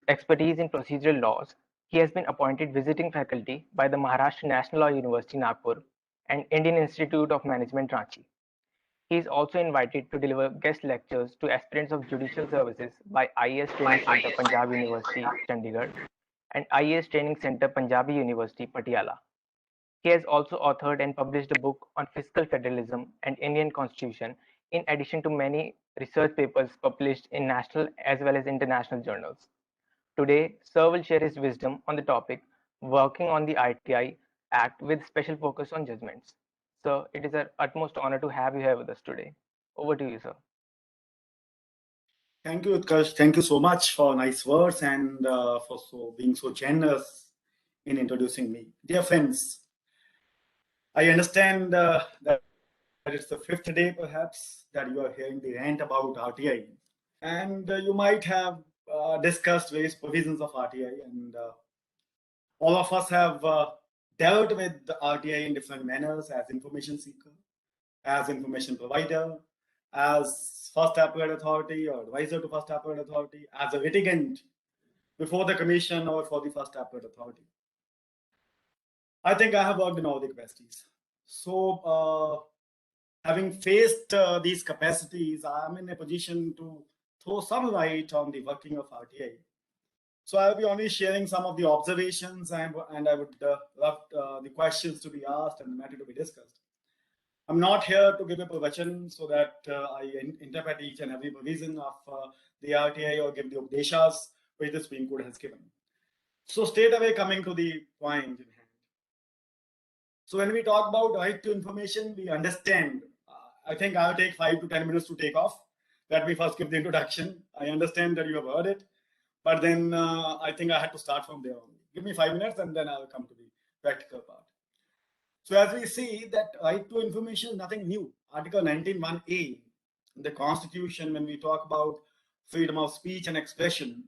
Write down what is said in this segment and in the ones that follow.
expertise in procedural laws, he has been appointed visiting faculty by the Maharashtra National Law University, Nagpur, and Indian Institute of Management, Ranchi. He is also invited to deliver guest lectures to aspirants of judicial services by IAS Training Center, Punjab University, Chandigarh, and IAS Training Center, Punjabi University, Patiala. He has also authored and published a book on fiscal federalism and Indian constitution, in addition to many research papers published in national as well as international journals. Today, Sir will share his wisdom on the topic working on the ITI Act with special focus on judgments. Sir, it is our utmost honor to have you here with us today. Over to you, sir. Thank you, Utkarsh. Thank you so much for nice words and for being so generous in introducing me. Dear friends, I understand that it's the fifth day perhaps that you are hearing the rant about RTI. And you might have discussed various provisions of RTI, and all of us have dealt with the RTI in different manners as information seeker, as information provider, as first appellate authority or advisor to first appellate authority, as a litigant before the commission or for the first appellate authority. I think I have worked in all the capacities. So, having faced these capacities, I am in a position to throw some light on the working of RTI. So I'll be only sharing some of the observations, and I would love the questions to be asked and the matter to be discussed. I'm not here to give a pravachan so that I interpret each and every provision of the RTI or give the updeshas which the Supreme Court has given. So straight away coming to the point in hand. So when we talk about right to information, we understand. I think I'll take 5 to 10 minutes to take off. Let me first give the introduction. I understand that you have heard it, but then I think I had to start from there only. Give me 5 minutes and then I'll come to the practical part. So as we see that right to information is nothing new. Article 19(1)(a) in the Constitution, when we talk about freedom of speech and expression.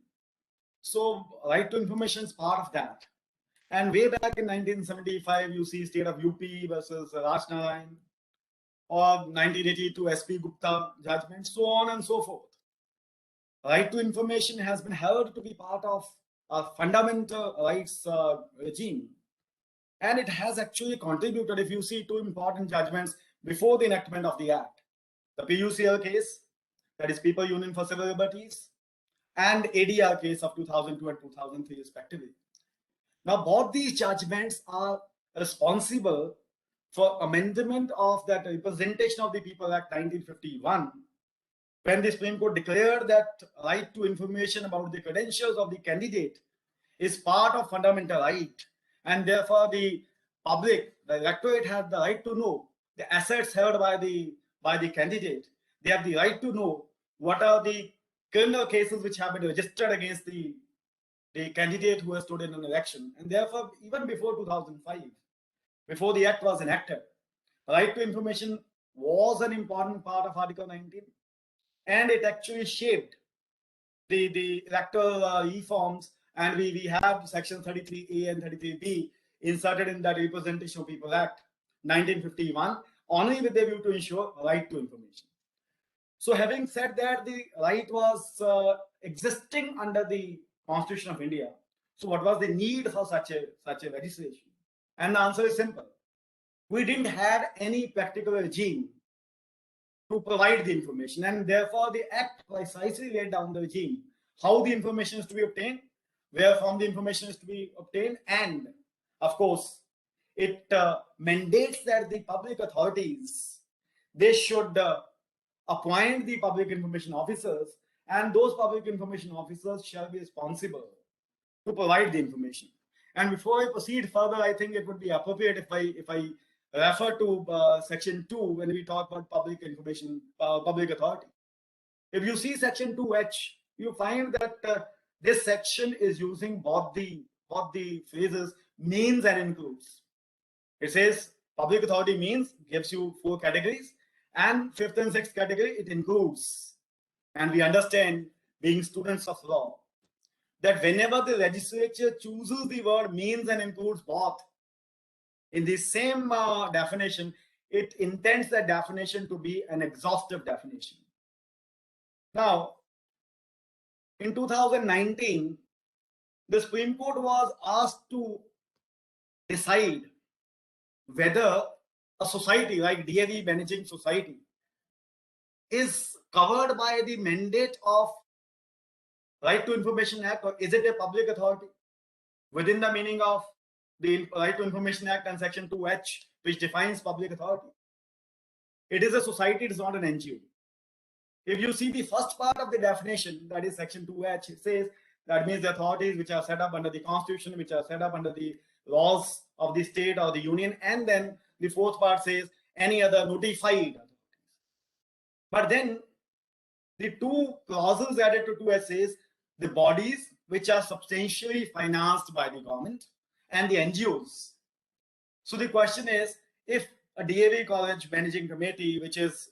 So right to information is part of that. And way back in 1975, you see state of UP versus Raj Narayan, or 1982 SP Gupta judgment, so on and so forth. Right to information has been held to be part of a fundamental rights regime. And it has actually contributed, if you see two important judgments before the enactment of the Act. The PUCL case, that is People Union for Civil Liberties, and ADR case of 2002 and 2003 respectively. Now, both these judgments are responsible for amendment of that Representation of the People Act 1951, when the Supreme Court declared that right to information about the credentials of the candidate is part of fundamental right, and therefore the public, the electorate, has the right to know the assets held by the candidate. They have the right to know what are the criminal cases which have been registered against the candidate who has stood in an election. And therefore, even before 2005, before the Act was enacted, right to information was an important part of Article 19, and it actually shaped the electoral reforms. And we have section 33A and 33B inserted in that Representation of People Act 1951, only with the view to ensure right to information. So having said that, the right was existing under the Constitution of India. So what was the need for such a legislation? And the answer is simple. We didn't have any practical regime to provide the information, and therefore the Act precisely laid down the regime, how the information is to be obtained, where from the information is to be obtained, and of course it mandates that the public authorities, they should appoint the public information officers, and those public information officers shall be responsible to provide the information. And before I proceed further, I think it would be appropriate if I refer to section 2 when we talk about public information, public authority. If you see section 2H, you find that this section is using both the phrases means and includes. It says public authority means, gives you 4 categories, and 5th and 6th category it includes. And we understand, being students of law, that whenever the legislature chooses the word means and includes both in the same definition, it intends that definition to be an exhaustive definition. Now, in 2019, the Supreme Court was asked to decide whether a society like DAV Managing Society is covered by the mandate of Right to Information Act, or is it a public authority within the meaning of the Right to Information Act and Section 2H, which defines public authority. It is a society, it is not an NGO. If you see the first part of the definition, that is Section 2H, it says that means the authorities which are set up under the Constitution, which are set up under the laws of the state or the union, and then the fourth part says any other notified authorities. But then the two clauses added to 2H says the bodies which are substantially financed by the government and the NGOs. So the question is, if a DAV college managing committee, which is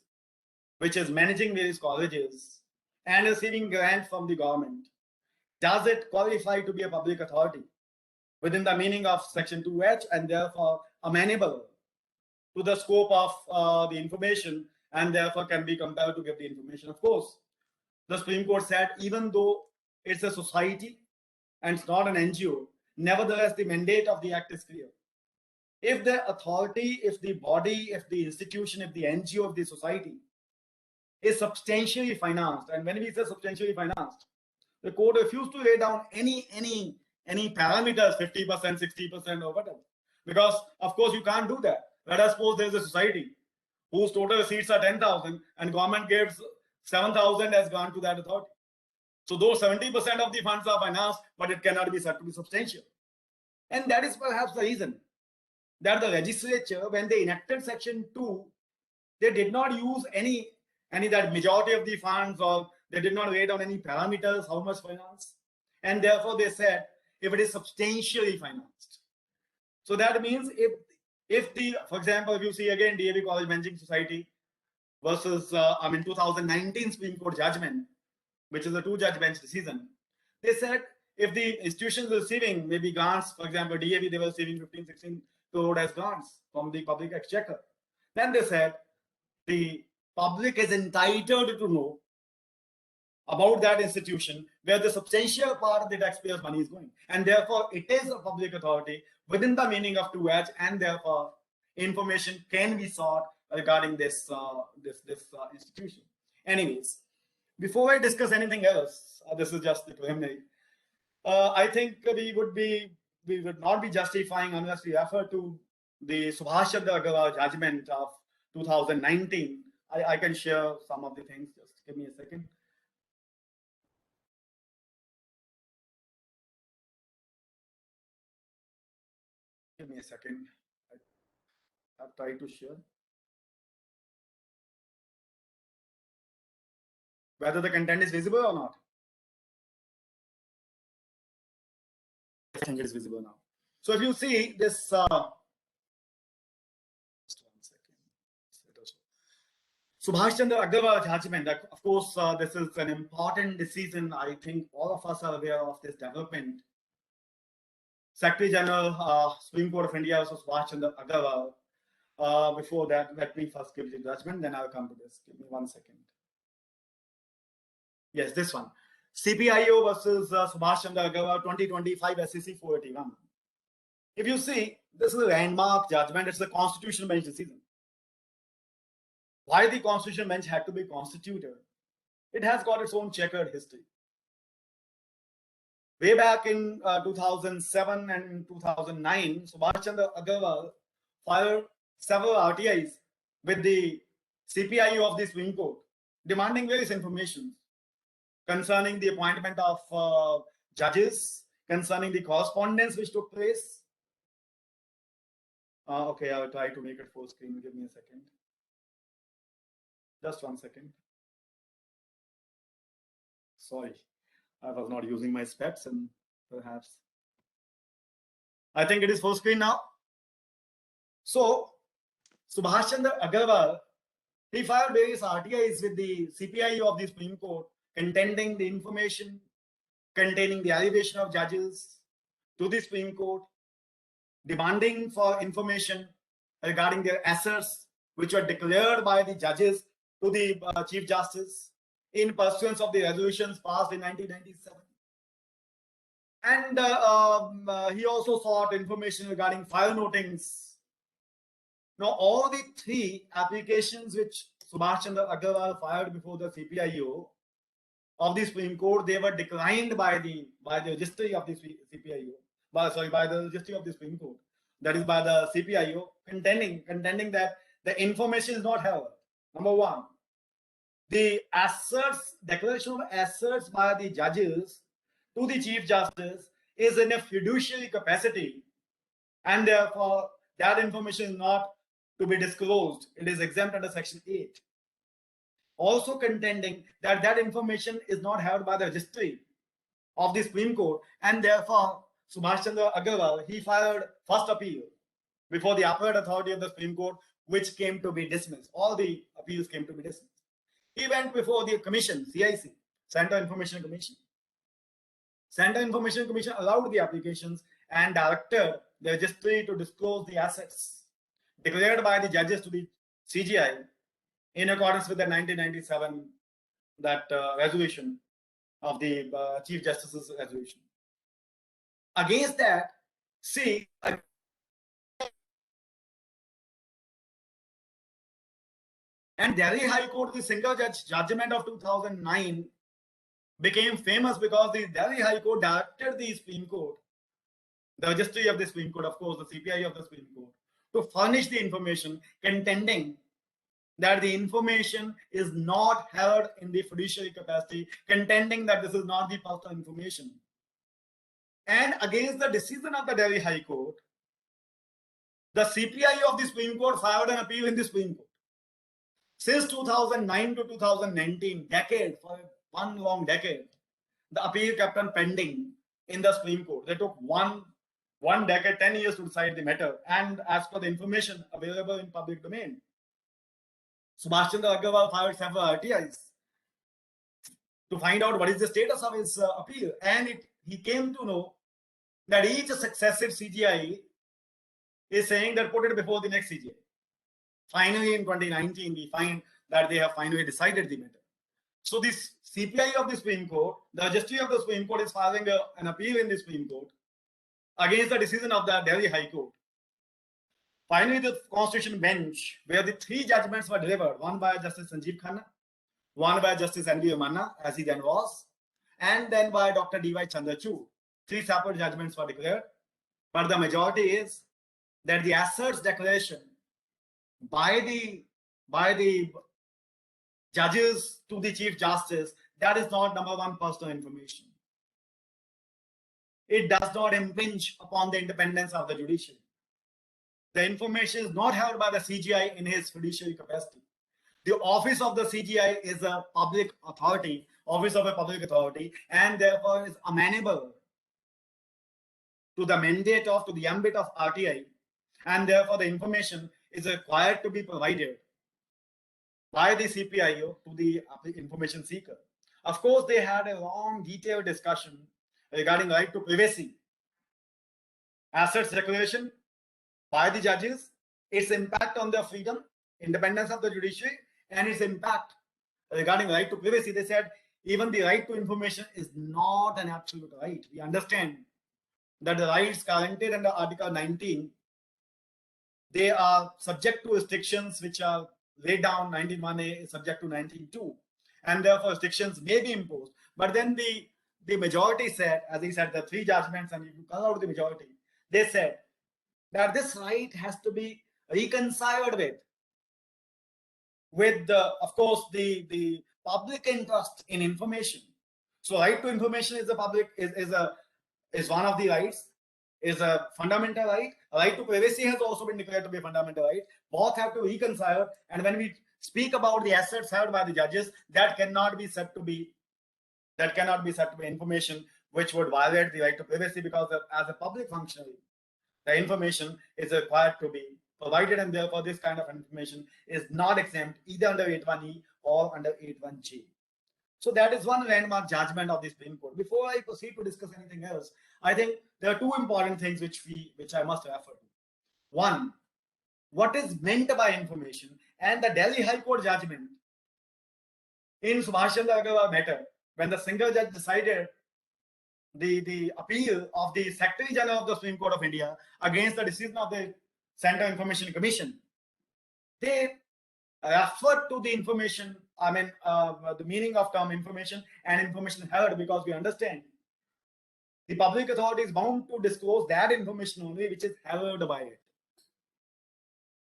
managing various colleges and receiving grants from the government, does it qualify to be a public authority within the meaning of Section 2H and therefore amenable to the scope of the information and therefore can be compelled to give the information? Of course, the Supreme Court said even though it's a society and it's not an NGO, nevertheless the mandate of the act is clear. If the authority, if the body, if the institution, if the NGO of the society is substantially financed, and when we say substantially financed, the court refused to lay down any parameters, 50%, 60% or whatever, because of course you can't do that. Let us suppose there is a society whose total receipts are 10,000 and government gives 7,000 as grant to that authority. So those 70% of the funds are financed, but it cannot be said to be substantial. And that is perhaps the reason that the legislature, when they enacted Section 2, they did not use any that majority of the funds, or they did not lay down any parameters, how much finance. And therefore they said, if it is substantially financed. So that means if the, for example, if you see again DAV College Managing Society versus 2019 Supreme Court judgment, which is a 2-judge bench decision, they said if the institution is receiving maybe grants, for example, DAV, they were receiving 15, 16 crore as grants from the public exchequer. Then they said the public is entitled to know about that institution where the substantial part of the taxpayers' money is going. And therefore, it is a public authority within the meaning of 2H, and therefore, information can be sought regarding this institution. Anyways, before I discuss anything else, this is just the preliminary. I think we would not be justifying unless we refer to the Subhash Chandra Agarwal judgment of 2019. I can share some of the things. Just give me a second. Give me a second. I've tried to share. Whether the content is visible or not. I think it is visible now. So if you see this, just 1 second. Subhash Chandra Agarwal judgment, of course, this is an important decision. I think all of us are aware of this development. Secretary General, Supreme Court of India, also Subhash Chandra Agarwal. Before that, let me first give the judgment, then I'll come to this. Give me 1 second. Yes, this one. CPIO versus Subhash Chandra Agarwal 2025 SCC 481. If you see, this is a landmark judgment. It's a constitutional bench decision. Why the constitutional bench had to be constituted? It has got its own checkered history. Way back in 2007 and 2009, Subhash Chandra Agarwal filed several RTIs with the CPIO of the Supreme Court, demanding various information concerning the appointment of judges, concerning the correspondence which took place. Okay, I'll try to make it full screen. Give me a second. Just 1 second. Sorry, I was not using my specs, and perhaps I think it is full screen now. So, Subhash Chandra Agarwal, he filed various RTIs with the CPIO of the Supreme Court containing the information, containing the elevation of judges to the Supreme Court, demanding for information regarding their assets, which were declared by the judges to the Chief Justice in pursuance of the resolutions passed in 1997. And he also sought information regarding file notings. Now, all the three applications which Subhash Chandra Agarwal filed before the CPIO of the Supreme Court, they were declined by the registry of the CPIO. By the registry of the Supreme Court. That is by the CPIO, contending that the information is not held. Number one, the declaration of asserts by the judges to the Chief Justice is in a fiduciary capacity, and therefore that information is not to be disclosed. It is exempt under Section 8. Also contending that that information is not held by the registry of the Supreme Court, and therefore Subhash Chandra Agarwal, he filed first appeal before the appellate authority of the Supreme Court, which came to be dismissed. All the appeals came to be dismissed. He went before the commission, CIC, Central Information Commission. Central Information Commission allowed the applications and directed the registry to disclose the assets declared by the judges to the CGI in accordance with the 1997 resolution of the Chief Justice's resolution. Against that, see, and Delhi High Court, the single judge judgment of 2009 became famous because the Delhi High Court directed the Supreme Court, the registry of the Supreme Court, of course, the CPI of the Supreme Court, to furnish the information, contending that the information is not held in the fiduciary capacity, contending that this is not the personal information. And against the decision of the Delhi High Court, the CPI of the Supreme Court filed an appeal in the Supreme Court. Since 2009 to 2019, decade, for one long decade, the appeal kept on pending in the Supreme Court. They took one decade, 10 years to decide the matter. And as per the information available in public domain, Subhash Chandra Agarwal filed several RTIs to find out what is the status of his appeal. And he came to know that each successive CGI is saying that put it before the next CGI. Finally, in 2019, we find that they have finally decided the matter. So this CPI of the Supreme Court, the registry of the Supreme Court, is filing an appeal in the Supreme Court against the decision of the Delhi High Court. Finally, the Constitution Bench, where the three judgments were delivered, one by Justice Sanjeev Khanna, one by Justice N.V. Ramanna, as he then was, and then by Dr. D.Y. Chandrachud. Three separate judgments were declared, but the majority is that the asserts declaration by the judges to the Chief Justice, that is not, number one, personal information. It does not impinge upon the independence of the judiciary. The information is not held by the CGI in his fiduciary capacity. The office of the CGI is a public authority, office of a public authority, and therefore is amenable to the mandate of, to the ambit of RTI, and therefore the information is required to be provided by the CPIO to the information seeker. Of course, they had a long, detailed discussion regarding right to privacy, assets declaration by the judges, its impact on the freedom, independence of the judiciary, and its impact regarding right to privacy. They said even the right to information is not an absolute right. We understand that the rights guaranteed under Article 19, they are subject to restrictions which are laid down. 19(1)(a) is subject to 19(2), and therefore restrictions may be imposed. But then the majority said, as he said, the three judgments, and if you call out the majority, they said that this right has to be reconciled with the, of course, the public interest in information. So right to information is is one of the rights, is a fundamental right. A right to privacy has also been declared to be a fundamental right. Both have to reconcile, and when we speak about the assets held by the judges, that cannot be said to be information which would violate the right to privacy, because as a public functionary, the information is required to be provided, and therefore this kind of information is not exempt either under 8(1)(e) or under 8(1)(j). So that is one landmark judgment of the Supreme Court. Before I proceed to discuss anything else, I think there are two important things which I must refer to. One, what is meant by information, and the Delhi High Court judgment in Subhash Chandra Agarwal matter, when the single judge decided the appeal of the Secretary General of the Supreme Court of India against the decision of the Central Information Commission, they refer to the information, the meaning of term information and information held, because we understand the public authority is bound to disclose that information only which is held by it.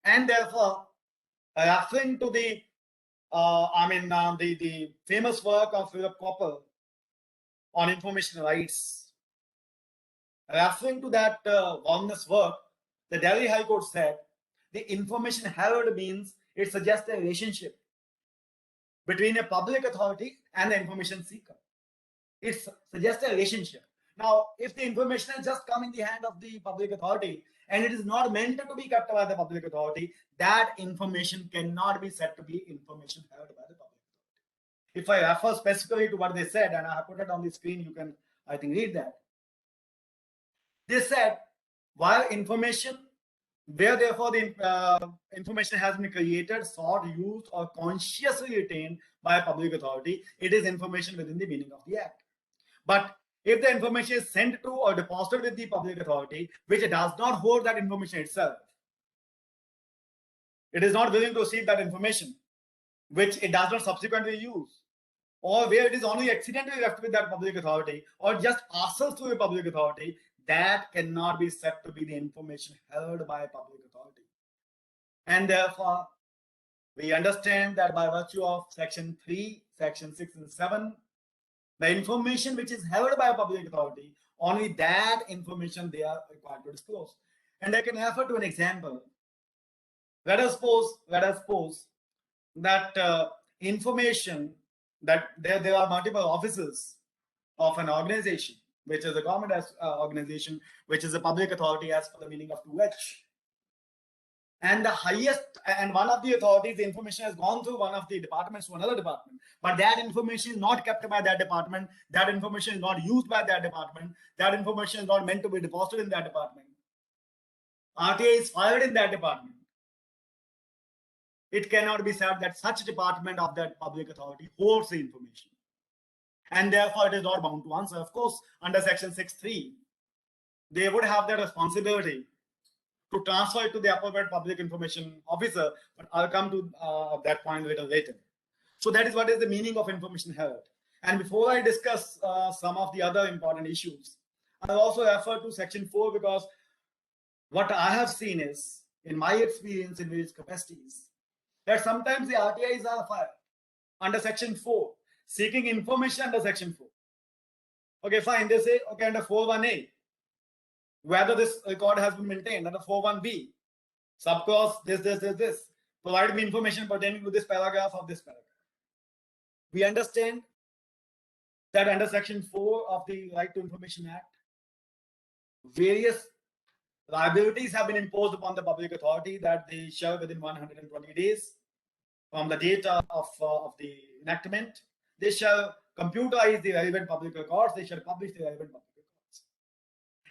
And therefore, referring to the the famous work of Philip Copper on information rights, referring to that voluminous work, the Delhi High Court said the information held means it suggests a relationship between a public authority and the information seeker. It suggests a relationship. Now, if the information has just come in the hand of the public authority and it is not meant to be kept by the public authority, that information cannot be said to be information held by the public authority. If I refer specifically to what they said, and I have put it on the screen, you can, I think, read that. They said, while information, where therefore the information has been created, sought, used, or consciously retained by a public authority, it is information within the meaning of the Act. But if the information is sent to or deposited with the public authority, which does not hold that information itself, it is not willing to receive that information, which it does not subsequently use, or where it is only accidentally left with that public authority, or just passes through a public authority, that cannot be said to be the information held by a public authority. And therefore, we understand that by virtue of Section 3, Section 6 and 7, the information which is held by a public authority, only that information they are required to disclose. And I can refer to an example. Let us suppose that information, that there are multiple offices of an organization, which is a government organization, which is a public authority as per the meaning of 2H. And the highest, and one of the authorities, the information has gone through one of the departments to another department, but that information is not kept by that department, that information is not used by that department, that information is not meant to be deposited in that department. RTI is filed in that department. It cannot be said that such department of that public authority holds the information, and therefore it is not bound to answer. Of course, under Section 6(3), they would have the responsibility to transfer it to the appropriate public information officer, but I'll come to that point a little later. So that is what is the meaning of information held. And before I discuss some of the other important issues, I'll also refer to Section 4, because what I have seen is, in my experience in various capacities, that sometimes the RTIs are filed under Section 4, seeking information under Section 4. Okay, fine. They say, okay, under 4(1)(a), whether this record has been maintained. Under 4(1)(b), subclause this, provide me information pertaining to this paragraph of this paragraph. We understand that under Section 4 of the Right to Information Act, various liabilities have been imposed upon the public authority that they shall, within 120 days from the date of the enactment, they shall computerize the relevant public records, they shall publish the relevant public records.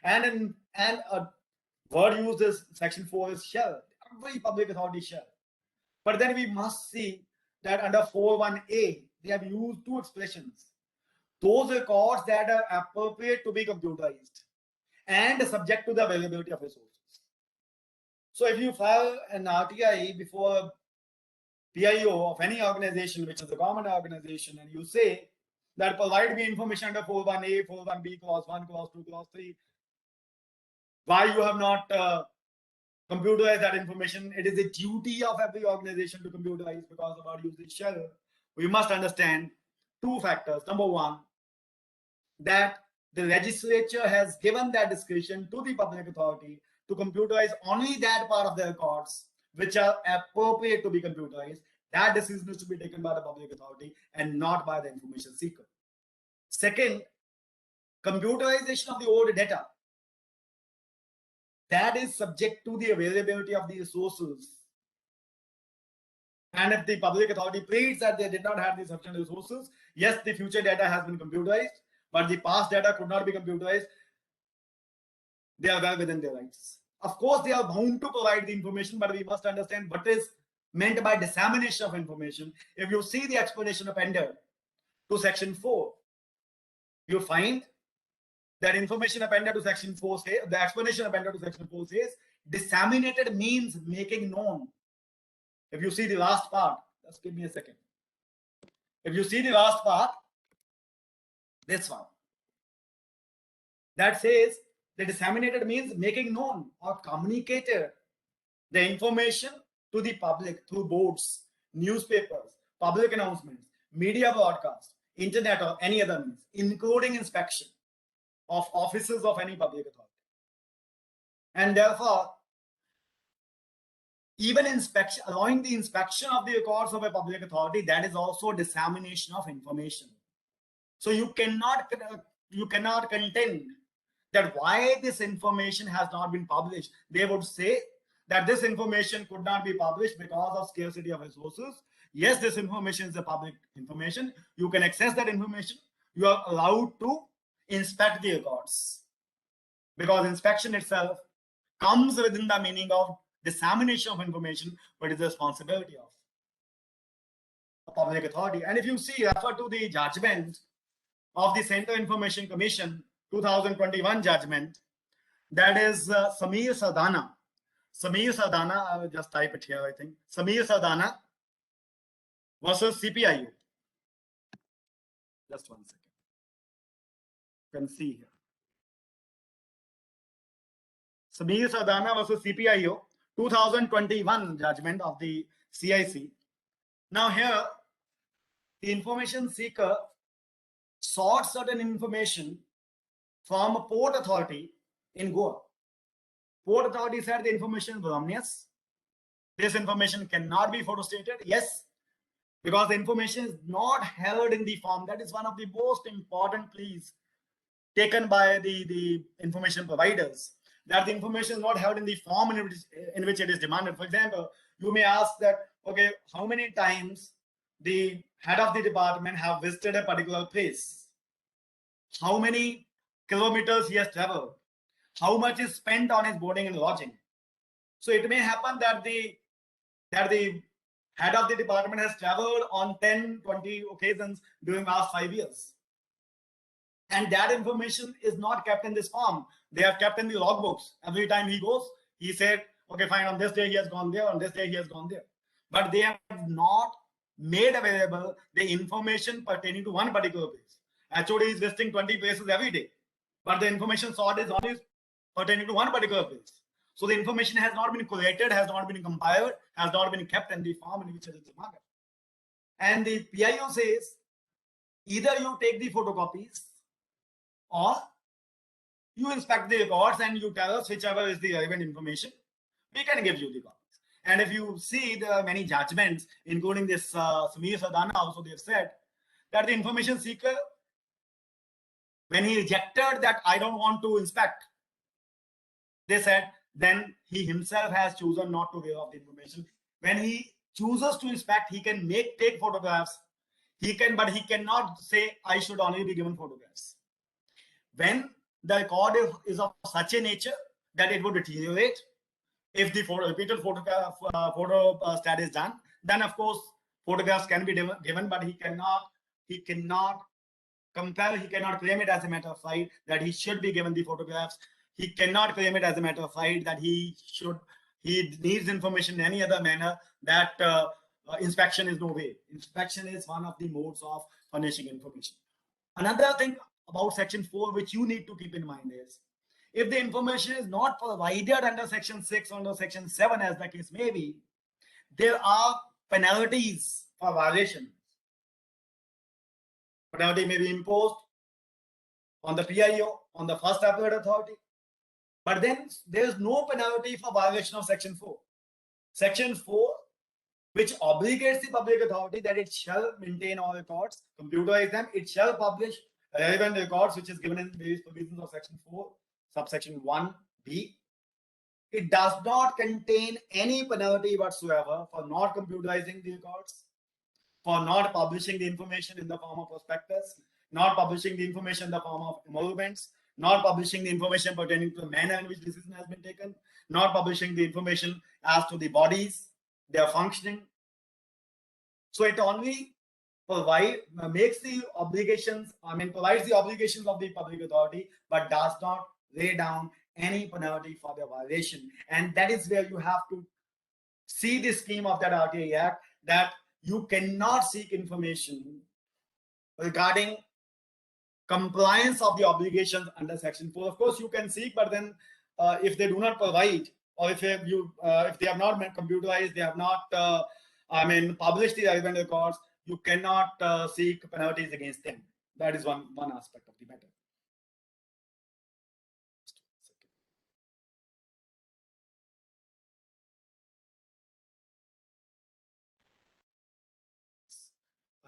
And a word used is Section 4 is shall. Every public authority shall. But then we must see that under 4(1)(a), they have used two expressions. Those records that are appropriate to be computerized and subject to the availability of resources. So if you file an RTI before PIO of any organization, which is a government organization, and you say that provide me information under 4(1)(a), 4(1)(b), clause 1, clause 2, clause 3, why you have not computerized that information, it is a duty of every organization to computerize, because the word used is shall. We must understand two factors. Number one, that the legislature has given that discretion to the public authority to computerize only that part of the records which are appropriate to be computerized. That decision is to be taken by the public authority and not by the information seeker. Second, computerization of the old data, that is subject to the availability of the resources. And if the public authority pleads that they did not have the sufficient resources, yes, the future data has been computerized, but the past data could not be computerized, they are well within their rights. Of course, they are bound to provide the information, but we must understand what is meant by dissemination of information. If you see the explanation appended to Section 4, you find that information appended to section 4 says, the explanation appended to section 4 says, disseminated means making known. If you see the last part, just give me a second. If you see the last part, this one, that says the disseminated means making known or communicated the information to the public through boards, newspapers, public announcements, media broadcast, internet, or any other means, including inspection of offices of any public authority. And therefore, even inspection, allowing the inspection of the records of a public authority, that is also dissemination of information. So you cannot contend that why this information has not been published. They would say that this information could not be published because of scarcity of resources. Yes, this information is a public information. You can access that information. You are allowed to inspect the records, because inspection itself comes within the meaning of dissemination of information, but is the responsibility of a public authority. And if you see, refer to the judgment of the Central Information Commission 2021 judgment, that is Samir Sardana. Samir Sardana, I will just type it here, I think. Samir Sardana versus CPIO. Just 1 second. You can see here. Samir Sardana versus CPIO, 2021 judgment of the CIC. Now here, the information seeker sought certain information from a port authority in Goa. Port authority said the information is erroneous. This information cannot be photostated. Yes, because the information is not held in the form. That is one of the most important pleas taken by the information providers, that the information is not held in the form in which it is demanded. For example, you may ask that, okay, how many times the head of the department have visited a particular place? How many kilometers he has traveled? How much is spent on his boarding and lodging? So it may happen that the head of the department has traveled on 10, 20 occasions during the last 5 years. And that information is not kept in this form. They are kept in the logbooks. Every time he goes, he said, okay, fine, on this day he has gone there, on this day he has gone there. But they have not made available the information pertaining to one particular place. HOD is visiting 20 places every day, but the information sought is only pertaining to one particular place. So the information has not been collated, has not been compiled, has not been kept in the form in which it is demanded. And the PIO says, either you take the photocopies or you inspect the records and you tell us whichever is the relevant information, we can give you the copies. And if you see, there are many judgments, including this Samir Sardana also, they have said that the information seeker, when he rejected that I don't want to inspect, they said then he himself has chosen not to give up the information. When he chooses to inspect, he can take photographs. But he cannot say I should only be given photographs. When the record is of such a nature that it would deteriorate, if the repeated photo stat is done, then of course photographs can be given, but he cannot compare, he cannot claim it as a matter of fact that he should be given the photographs. He cannot claim it as a matter of fact that he needs information in any other manner, that inspection is no way. Inspection is one of the modes of furnishing information. Another thing about section 4 which you need to keep in mind is, if the information is not provided under section 6 or under section 7, as the case may be, there are penalties for violations. Penalty may be imposed on the PIO, on the first appellate authority, but then there is no penalty for violation of section 4. Section 4, which obligates the public authority that it shall maintain all records, computerize them, it shall publish relevant records, which is given in various provisions of section 4, subsection 1b. It does not contain any penalty whatsoever for not computerizing the records, for not publishing the information in the form of prospectus, not publishing the information in the form of emoluments, not publishing the information pertaining to the manner in which decision has been taken, not publishing the information as to the bodies, their functioning. So it only makes the obligations, provides the obligations of the public authority, but does not lay down any penalty for their violation. And that is where you have to see the scheme of that RTA Act, that you cannot seek information regarding compliance of the obligations under Section 4. Of course, you can seek, but then if they do not provide, or if they have not computerized, they have not published the relevant records, you cannot seek penalties against them. That is one aspect of the matter.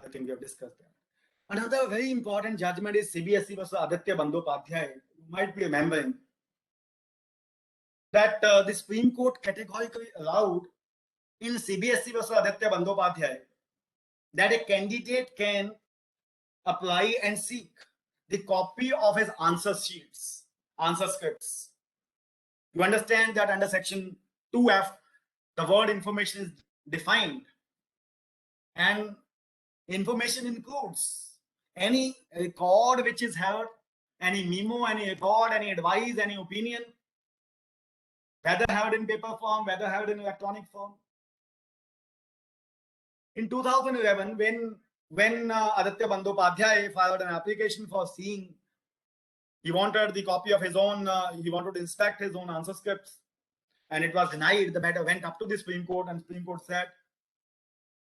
I think we have discussed that. Another very important judgment is CBSE versus Aditya Bandyopadhyay. You might be remembering that the Supreme Court categorically allowed in CBSE versus Aditya Bandyopadhyay that a candidate can apply and seek the copy of his answer scripts. You understand that under Section 2F, the word information is defined, and information includes any record which is held, any memo, any record, any advice, any opinion, whether held in paper form, whether held in electronic form. In 2011, when Aditya Bandyopadhyay filed an application for seeing, he wanted the copy of his own, he wanted to inspect his own answer scripts, and it was denied. The matter went up to the Supreme Court, and Supreme Court said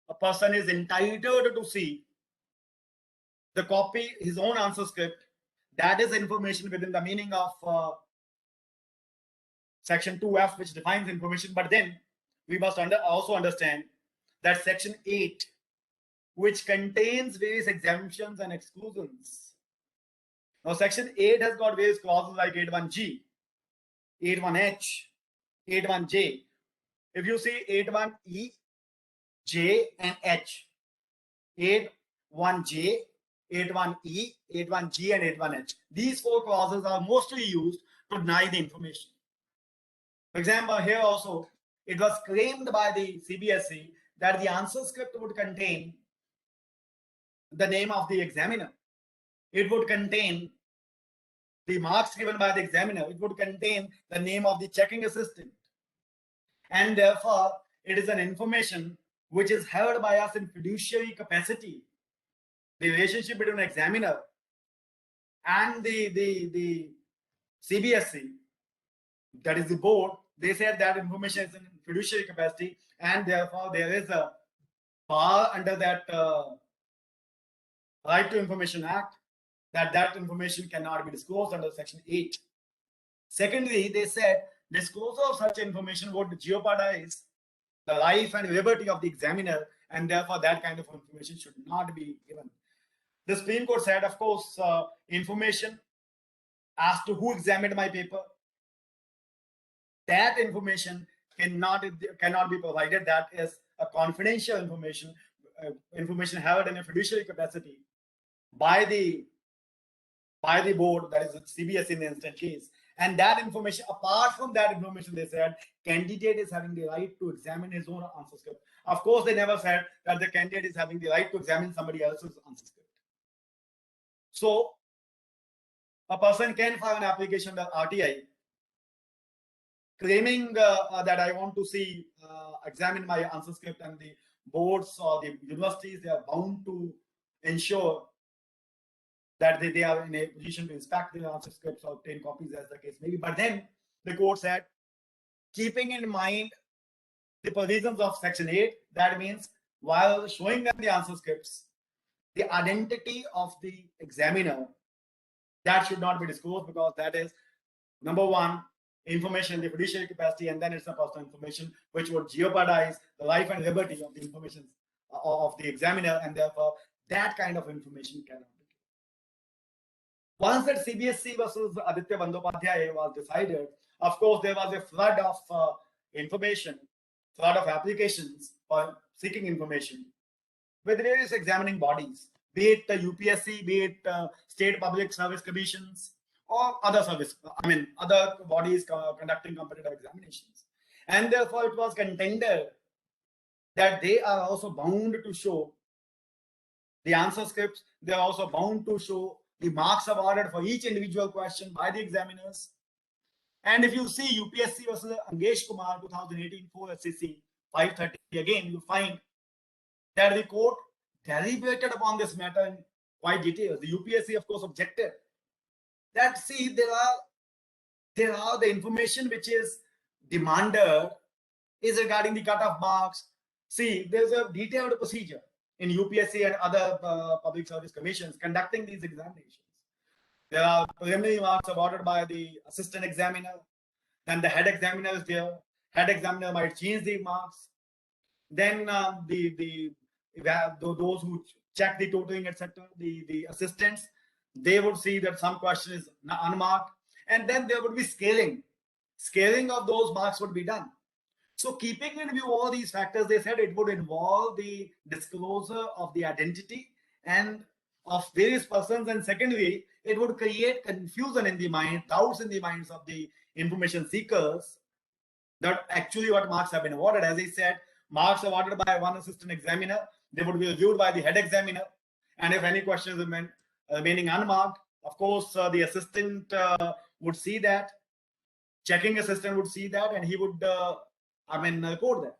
a person is entitled to see the copy, his own answer script. That is information within the meaning of Section 2F, which defines information. But then we must also understand that Section 8, which contains various exemptions and exclusions. Now, Section 8 has got various clauses like 8.1g, 8.1h, 8.1j. If you see 8.1e, J and H, 8.1j, 8.1e, 8.1g, and 8.1h. These four clauses are mostly used to deny the information. For example, here also, it was claimed by the CBSE that the answer script would contain the name of the examiner. It would contain the marks given by the examiner. It would contain the name of the checking assistant. And therefore, it is an information which is held by us in fiduciary capacity. The relationship between an examiner and the CBSE, that is the board, they said that information is in fiduciary capacity, and therefore there is a power under that Right to Information Act that information cannot be disclosed under Section 8. Secondly, they said disclosure of such information would jeopardize the life and liberty of the examiner, and therefore that kind of information should not be given. The Supreme Court said, of course, information as to who examined my paper, that information cannot be provided. That is a confidential information, information held in a fiduciary capacity by the board, that is CBSE in the instant case. And that information, apart from that information, they said candidate is having the right to examine his own answer script. Of course, they never said that the candidate is having the right to examine somebody else's answer script. So a person can file an application under RTI claiming that I want to see, examine my answer script, and the boards or the universities, they are bound to ensure that they are in a position to inspect the answer scripts or obtain copies, as the case may be. But then the court said, keeping in mind the provisions of Section 8, that means while showing them the answer scripts, the identity of the examiner, that should not be disclosed, because that is, number one, information in the fiduciary capacity, and then it's a personal information which would jeopardize the life and liberty of the information of the examiner, and therefore that kind of information cannot be. Once that CBSE versus Aditya Bandyopadhyay was decided, of course, there was a flood of information, flood of applications for seeking information with various examining bodies, be it UPSC, be it state public service commissions, or other other bodies conducting competitive examinations. And therefore, it was contended that they are also bound to show the answer scripts. They are also bound to show the marks awarded for each individual question by the examiners. And if you see UPSC versus Angesh Kumar 2018 4 SCC 530, again you find that the court deliberated upon this matter in quite detail. The UPSC, of course, objected that, see, there are the information which is demanded is regarding the cutoff marks. See, there's a detailed procedure in UPSC and other public service commissions conducting these examinations. There are preliminary marks awarded by the assistant examiner, then the head examiner is there. Head examiner might change the marks. Then those who check the totaling, etc., the assistants, they would see that some question is unmarked, and then there would be scaling. Scaling of those marks would be done. So keeping in view all these factors, they said it would involve the disclosure of the identity and of various persons, and secondly, it would create confusion in the mind, doubts in the minds of the information seekers that actually what marks have been awarded. As I said, marks awarded by one assistant examiner, they would be reviewed by the head examiner, and if any questions remaining unmarked, of course, the assistant would see that, checking assistant would see that, and he would record that.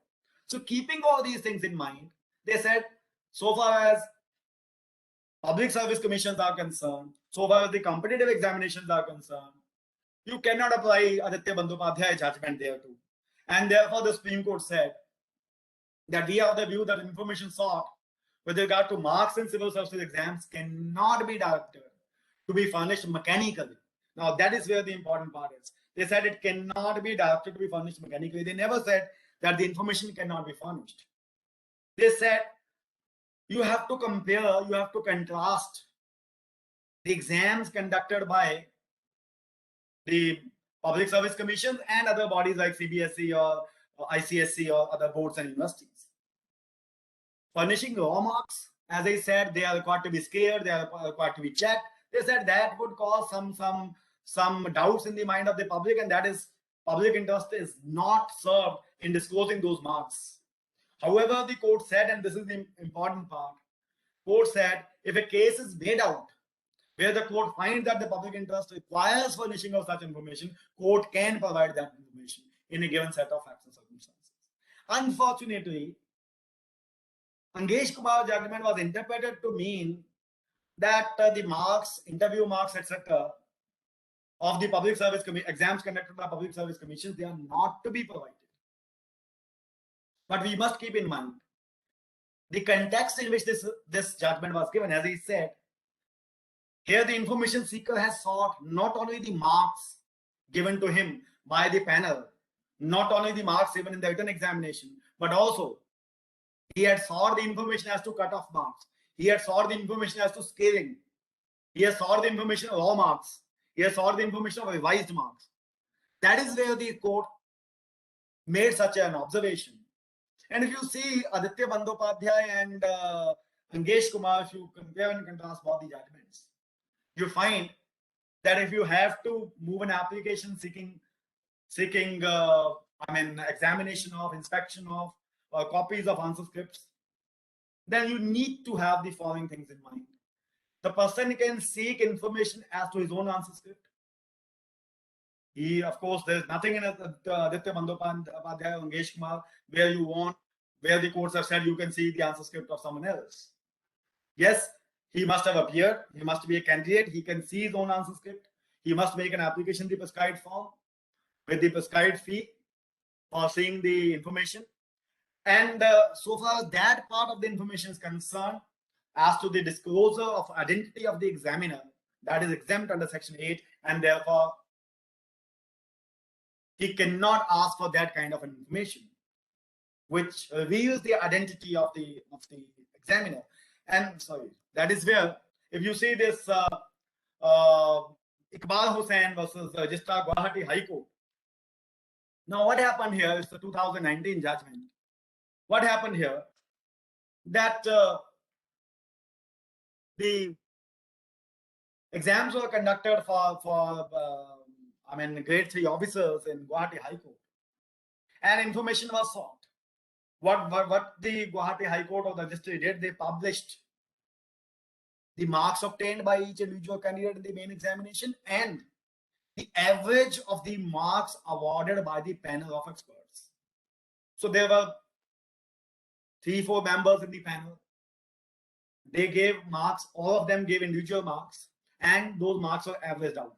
So keeping all these things in mind, they said, so far as public service commissions are concerned, so far as the competitive examinations are concerned, you cannot apply Aditya Bandyopadhyay judgment there too. And therefore, the Supreme Court said that we are of the view that information sought with regard to marks in civil services exams cannot be directed to be furnished mechanically. Now, that is where the important part is. They said it cannot be directed to be furnished mechanically. They never said that the information cannot be furnished. They said you have to compare, you have to contrast the exams conducted by the public service commissions and other bodies like CBSE or ICSE or other boards and universities. Furnishing raw marks, as I said, they are required to be scaled, they are required to be checked. They said that would cause some doubts in the mind of the public, and that is, public interest is not served in disclosing those marks. However, the court said, and this is the important part, court said if a case is made out where the court finds that the public interest requires furnishing of such information, court can provide that information in a given set of facts and circumstances. Unfortunately, Angesh Kumar's judgment was interpreted to mean that the marks, interview marks, etc., of the public service exams conducted by public service commissions, they are not to be provided. But we must keep in mind the context in which this judgment was given. As he said, here the information seeker has sought not only the marks given to him by the panel, not only the marks given in the written examination, but also he had sought the information as to cutoff marks. He had sought the information as to scaling. He has sought the information of raw marks. He has sought the information of revised marks. That is where the court made such an observation. And if you see Aditya Bandyopadhyay and Angesh Kumar, if you compare and contrast both the judgments, you find that if you have to move an application seeking examination of, inspection of, copies of answer scripts, then you need to have the following things in mind. The person can seek information as to his own answer script. He, of course, there's nothing in Aditya Bandyopadhyay, Angesh Kumar, where the courts have said you can see the answer script of someone else. Yes, he must have appeared. He must be a candidate. He can see his own answer script. He must make an application in the prescribed form with the prescribed fee for seeing the information. And so far as that part of the information is concerned, as to the disclosure of identity of the examiner, that is exempt under Section 8, and therefore he cannot ask for that kind of information, which reveals the identity of the examiner. And sorry, that is where, if you see this Iqbal Hussain versus Registrar Guwahati High Court. Now, what happened here is the 2019 judgment. What happened here? That the exams were conducted for grade 3 officers in Guwahati High Court, and information was sought. What the Guwahati High Court or the registry did, they published the marks obtained by each individual candidate in the main examination, and the average of the marks awarded by the panel of experts. So there were 3-4 members in the panel. They gave marks, all of them gave individual marks, and those marks were averaged out.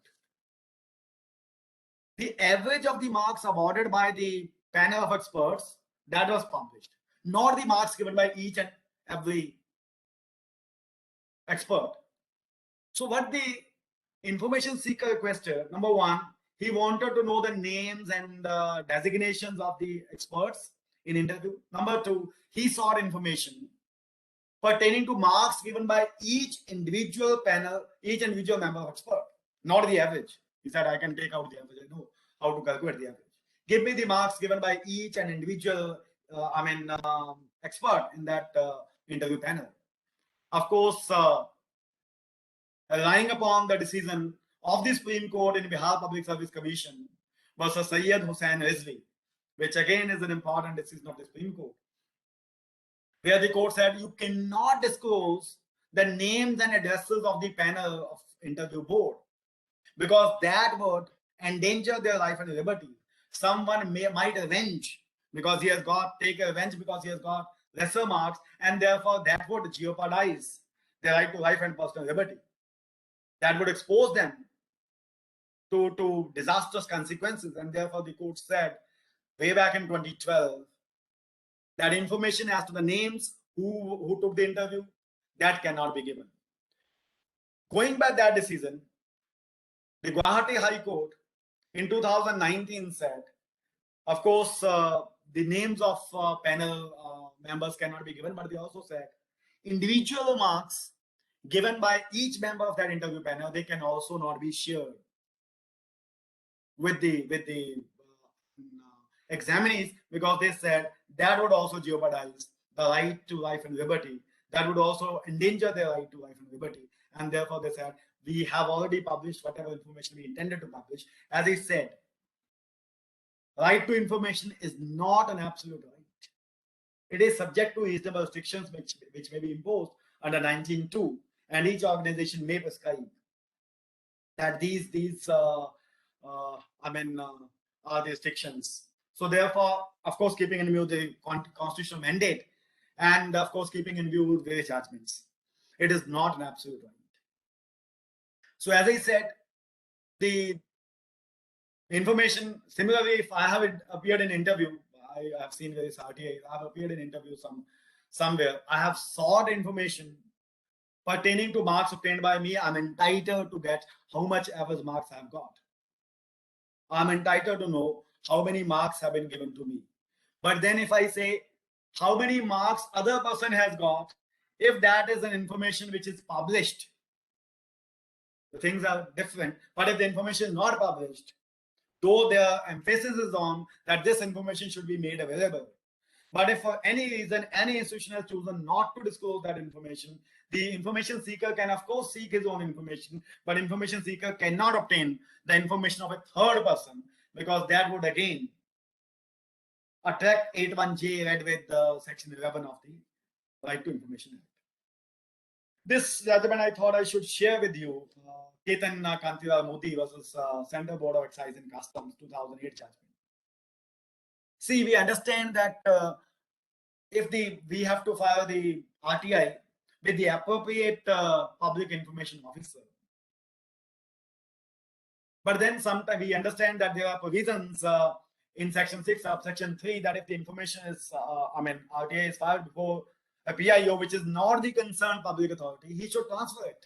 The average of the marks awarded by the panel of experts, that was published, not the marks given by each and every expert. So what the information seeker requested, number one, he wanted to know the names and designations of the experts in interview. Number two, he sought information pertaining to marks given by each individual panel, each individual member of expert, not the average. He said, I can take out the average. I know how to calculate the average. Give me the marks given by each and individual, expert in that interview panel. Of course, relying upon the decision of the Supreme Court in Bihar Public Service Commission versus Syed Hussain Rizvi, which again is an important decision of the Supreme Court, where the court said you cannot disclose the names and addresses of the panel of interview board because that would endanger their life and liberty. Someone might avenge because he has take revenge because he has got lesser marks, and therefore that would jeopardize their right to life and personal liberty. That would expose them to disastrous consequences, and therefore the court said way back in 2012 that information as to the names who took the interview, that cannot be given. Going by that decision, the Guwahati High Court in 2019 said, of course, the names of panel members cannot be given, but they also said individual marks given by each member of that interview panel, they can also not be shared with the examinees, because they said that would also jeopardize the right to life and liberty. That would also endanger their right to life and liberty. And therefore they said, we have already published whatever information we intended to publish. As I said, right to information is not an absolute right. It is subject to reasonable restrictions which may be imposed under 19(2), and each organization may prescribe that these are the restrictions. So therefore, of course, keeping in view the constitutional mandate, and of course, keeping in view various judgments, it is not an absolute right. So as I said, the information, similarly, if I have appeared in interview, I have seen various RTIs, I have appeared in interview somewhere, I have sought information pertaining to marks obtained by me, I'm entitled to get how much average marks I've got. I'm entitled to know how many marks have been given to me. But then if I say how many marks other person has got, if that is an information which is published, the things are different. But if the information is not published, though their emphasis is on that this information should be made available, but if for any reason any institution has chosen not to disclose that information, the information seeker can of course seek his own information, but information seeker cannot obtain the information of a third person, because that would again attract 81J read with section 11 of the Right to Information Act. This judgment I thought I should share with you, Ketan Kantilal Modi versus Central Board of Excise and Customs 2008 judgment. See, we understand that if we have to file the RTI with the appropriate public information officer. But then sometimes we understand that there are provisions in section 6 of section 3 that if the information is, RTI is filed before a PIO, which is not the concerned public authority, he should transfer it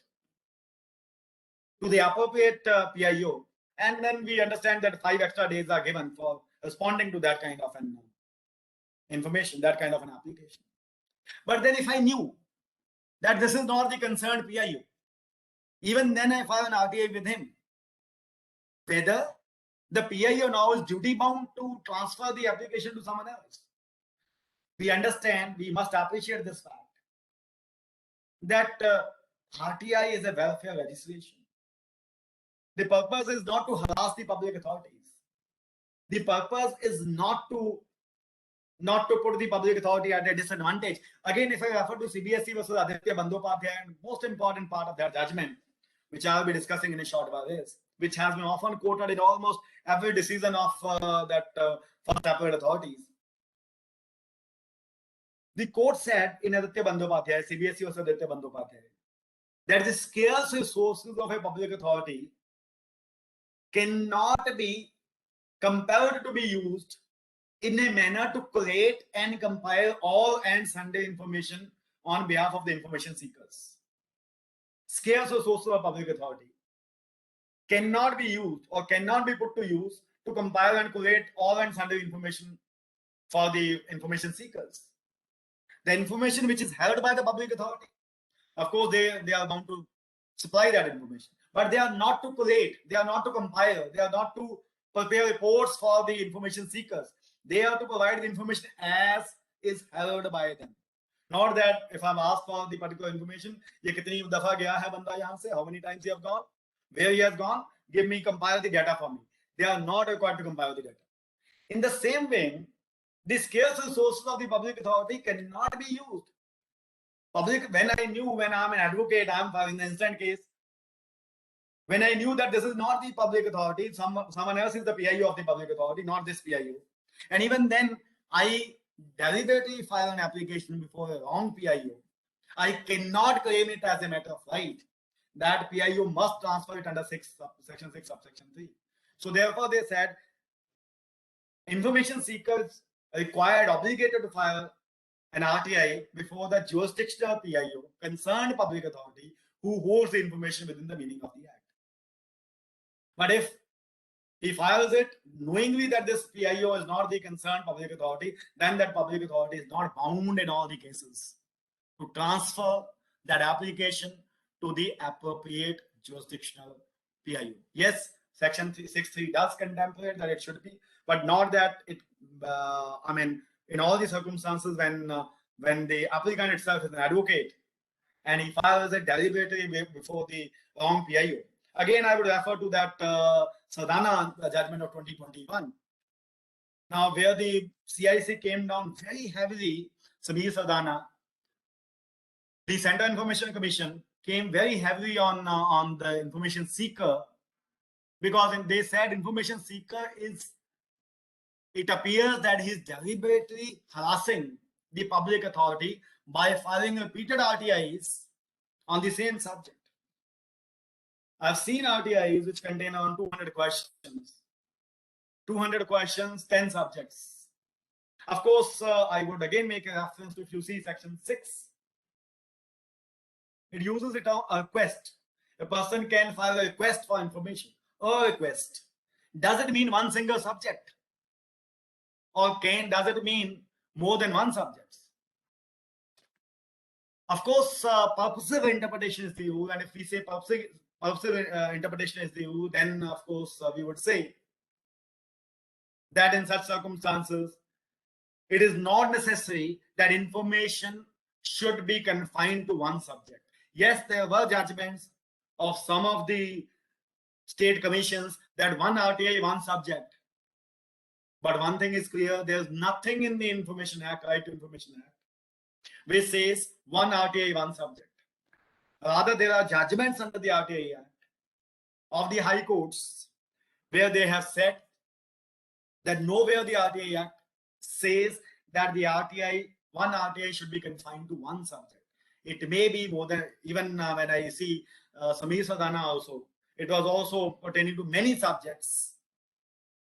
to the appropriate PIO. And then we understand that 5 extra days are given for responding to that kind of an information, that kind of an application. But then if I knew that this is not the concerned PIO, even then I file an RTI with him, whether the PIO now is duty bound to transfer the application to someone else. We understand, we must appreciate this fact that RTI is a welfare legislation. The purpose is not to harass the public authorities. The purpose is not to not to put the public authority at a disadvantage. Again, if I refer to CBSE versus Aditya Bandyopadhyay, and most important part of their judgment, which I'll be discussing in a short while, is which has been often quoted in almost every decision of first appellate authorities. The court said in Aditya Bandyopadhyay, CBSE versus Aditya Bandyopadhyay, that the scarce resources of a public authority cannot be compelled to be used in a manner to collate and compile all and sundry information on behalf of the information seekers. Scarce resources of public authority cannot be used or cannot be put to use to compile and collate all and sundry information for the information seekers. The information which is held by the public authority, of course, they are bound to supply that information, but they are not to collate, they are not to compile, they are not to prepare reports for the information seekers. They are to provide the information as is held by them. Not that if I'm asked for the particular information, ye kitni dafa gaya hai banda yahan se, how many times he have gone, where he has gone, give me, compile the data for me. They are not required to compile the data. In the same way, the scarce resources of the public authority cannot be used. When I'm an advocate, I'm filing an instant case. When I knew that this is not the public authority, someone else is the PIO of the public authority, not this PIO. And even then, I deliberately file an application before a wrong PIO. I cannot claim it as a matter of right. That PIO must transfer it under section 6, subsection 3. So therefore, they said information seekers required, obligated to file an RTI before the jurisdictional PIO, concerned public authority, who holds the information within the meaning of the Act. But if he files it knowingly that this PIO is not the concerned public authority, then that public authority is not bound in all the cases to transfer that application to the appropriate jurisdictional PIO. Yes, section 6.3 does contemplate that it should be, but not that it, in all the circumstances when the applicant itself is an advocate and he files it deliberately before the wrong PIO. Again, I would refer to that Sardana judgment of 2021. Now, where the CIC came down very heavily, Sameer Sardana, the Central Information Commission came very heavily on the information seeker, because they said information seeker is, it appears that he is deliberately harassing the public authority by filing repeated RTIs on the same subject. I've seen RTIs which contain around 200 questions. 200 questions, 10 subjects. Of course, I would again make a reference to, if you see section 6, it uses it a request. A person can file a request for information. A request. Does it mean one single subject? Or does it mean more than one subject? Of course, purposive interpretation is the rule, and if we say purposive interpretation is the rule, then of course we would say that in such circumstances, it is not necessary that information should be confined to one subject. Yes, there were judgments of some of the state commissions that one RTI, one subject. But one thing is clear, there's nothing in the Information Act, Right to Information Act, which says one RTI, one subject. Rather, there are judgments under the RTI Act of the high courts where they have said that nowhere the RTI Act says that the RTI, one RTI should be confined to one subject. It may be more than, even when I see Sameer Sardana also, it was also pertaining to many subjects.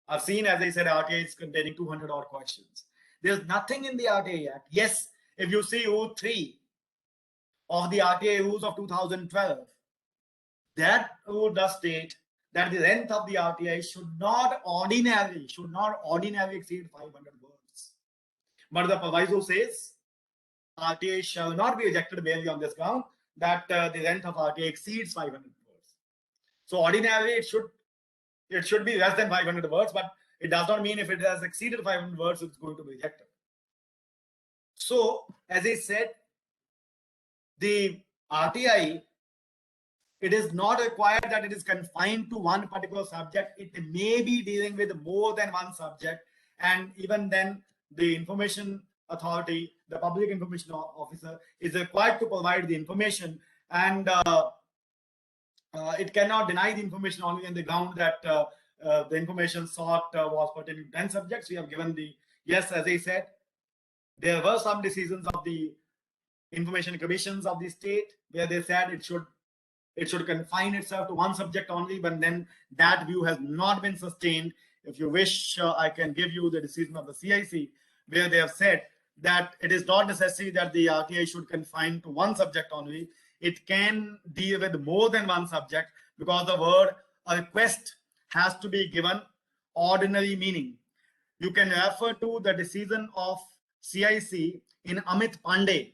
I've seen, as I said, RTIs containing 200 odd questions. There's nothing in the RTI Act. Yes, if you see Rule 3 of the RTI rules of 2012, that rule does state that the length of the RTI should not ordinarily exceed 500 words. But the proviso says RTI shall not be rejected merely on this ground that the length of RTI exceeds 500 words. So ordinarily it should be less than 500 words, but it does not mean if it has exceeded 500 words, it's going to be rejected. So, as I said, the RTI, it is not required that it is confined to one particular subject. It may be dealing with more than one subject, and even then, the information authority, the public information officer, is required to provide the information, and it cannot deny the information only on the ground that the information sought was pertaining to 10 subjects. We have given the yes, as I said. There were some decisions of the information commissions of the state where they said it should confine itself to one subject only, but then that view has not been sustained. If you wish, I can give you the decision of the CIC where they have said that it is not necessary that the RTI should confine to one subject only. It can deal with more than one subject, because the word a request has to be given ordinary meaning. You can refer to the decision of CIC in Amit Pandey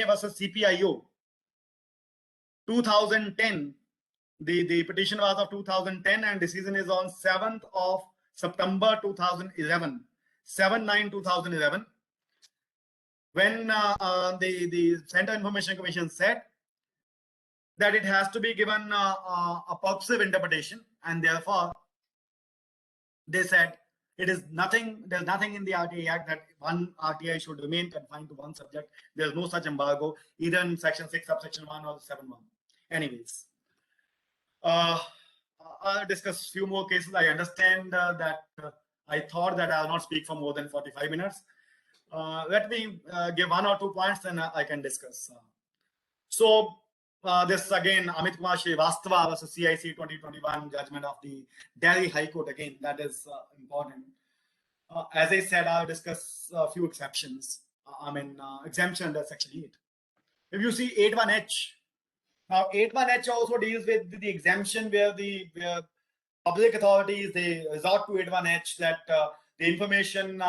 versus CPIO 2010. The petition was of 2010 and decision is on 7th of September 2011, 7/9/2011, when the Center Information Commission said that it has to be given a purposive interpretation, and therefore they said there's nothing in the RTI Act that one RTI should remain confined to one subject. There's no such embargo, either in Section 6, Subsection 1 or 7(1). Anyways, I'll discuss a few more cases. I understand that I thought that I'll not speak for more than 45 minutes. Let me give one or 2 points, then I can discuss. This again, Amit Kumar Srivastava versus CIC 2021 judgment of the Delhi High Court. Again, that is important. As I said, I'll discuss a few exceptions. Exemption under Section 8. If you see 8(1)(h), now 8(1)(h) also deals with the exemption where where public authorities, they resort to 8(1)(h) that the information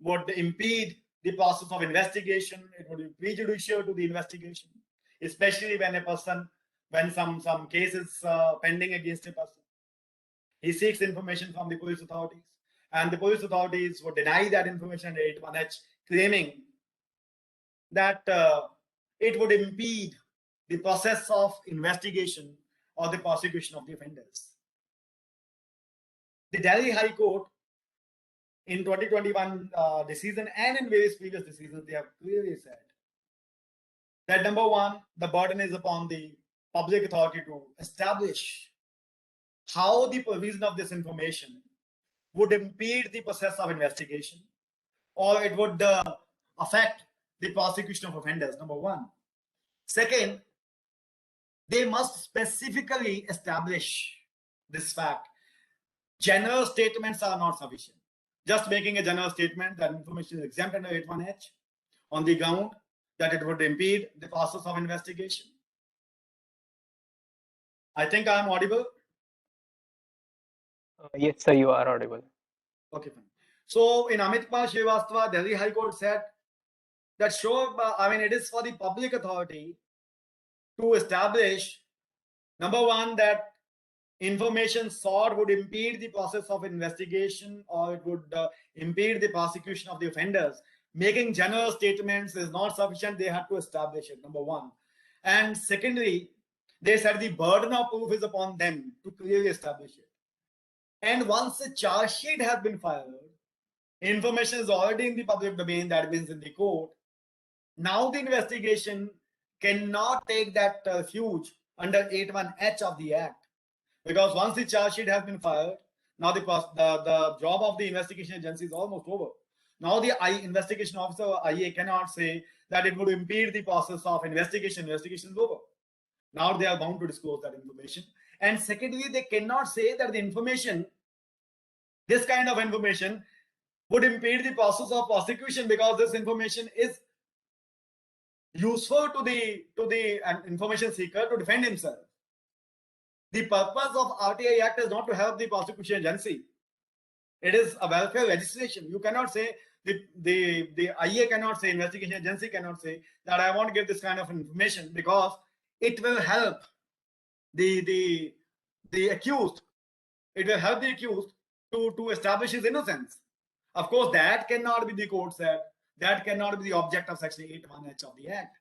would impede the process of investigation. It would be prejudicial to the investigation, especially when some cases pending against a person. He seeks information from the police authorities, and the police authorities would deny that information under 8(1)(h), claiming that it would impede the process of investigation or the prosecution of the offenders. The Delhi High Court in 2021 decision and in various previous decisions, they have clearly said that number one, the burden is upon the public authority to establish how the provision of this information would impede the process of investigation, or it would affect the prosecution of offenders, number one. Second, they must specifically establish this fact. General statements are not sufficient. Just making a general statement that information is exempt under 8(1)(h) on the ground that it would impede the process of investigation. I think I am audible. Yes, sir, you are audible. Okay, fine. So in Amit Kumar Srivastava, Delhi High Court said that it is for the public authority to establish, number one, that information sought would impede the process of investigation, or it would impede the prosecution of the offenders. Making general statements is not sufficient. They had to establish it, number one. And secondly, they said the burden of proof is upon them to clearly establish it. And once the charge sheet has been filed, information is already in the public domain, that means in the court. Now the investigation cannot take that refuge under 8(1)(h) of the Act, because once the charge sheet has been filed, now the job of the investigation agency is almost over. Now the investigation officer or IA cannot say that it would impede the process of investigation. Investigation is over. Now they are bound to disclose that information. And secondly, they cannot say that the information, this kind of information, would impede the process of prosecution, because this information is useful to the information seeker to defend himself. The purpose of RTI Act is not to help the prosecution agency. It is a welfare legislation. You cannot say, the IA cannot say, investigation agency cannot say that I want to give this kind of information because it will help the accused. It will help the accused to establish his innocence. Of course, that cannot be, the court said, that cannot be the object of Section 8(1)(h) of the Act.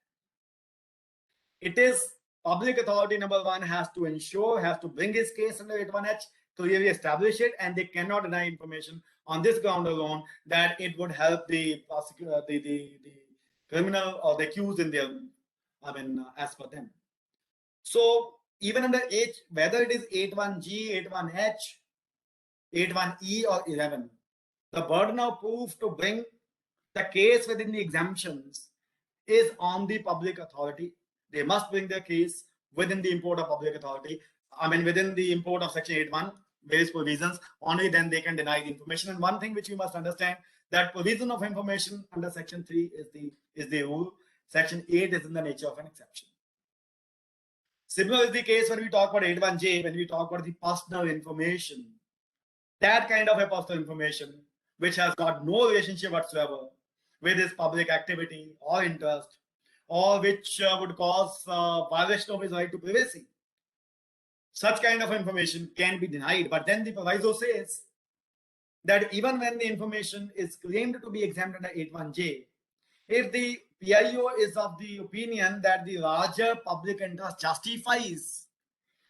It is public authority, number one, has to ensure, has to bring his case under 8(1)(h), clearly establish it, and they cannot deny information on this ground alone that it would help the prosecutor, the criminal or the accused in their, as per them. So even under H, whether it is 81G, 81H, 81E or 11, the burden of proof to bring the case within the exemptions is on the public authority. They must bring their case within the import of public authority. Within the import of Section 81, various provisions, only then they can deny the information. And one thing which you must understand, that provision of information under Section 3 is the rule. Section 8 is in the nature of an exception. Similar is the case when we talk about 81J, when we talk about the personal information. That kind of a personal information which has got no relationship whatsoever with his public activity or interest, or which would cause violation of his right to privacy. Such kind of information can be denied. But then the proviso says that even when the information is claimed to be exempt under 81J, if the PIO is of the opinion that the larger public interest justifies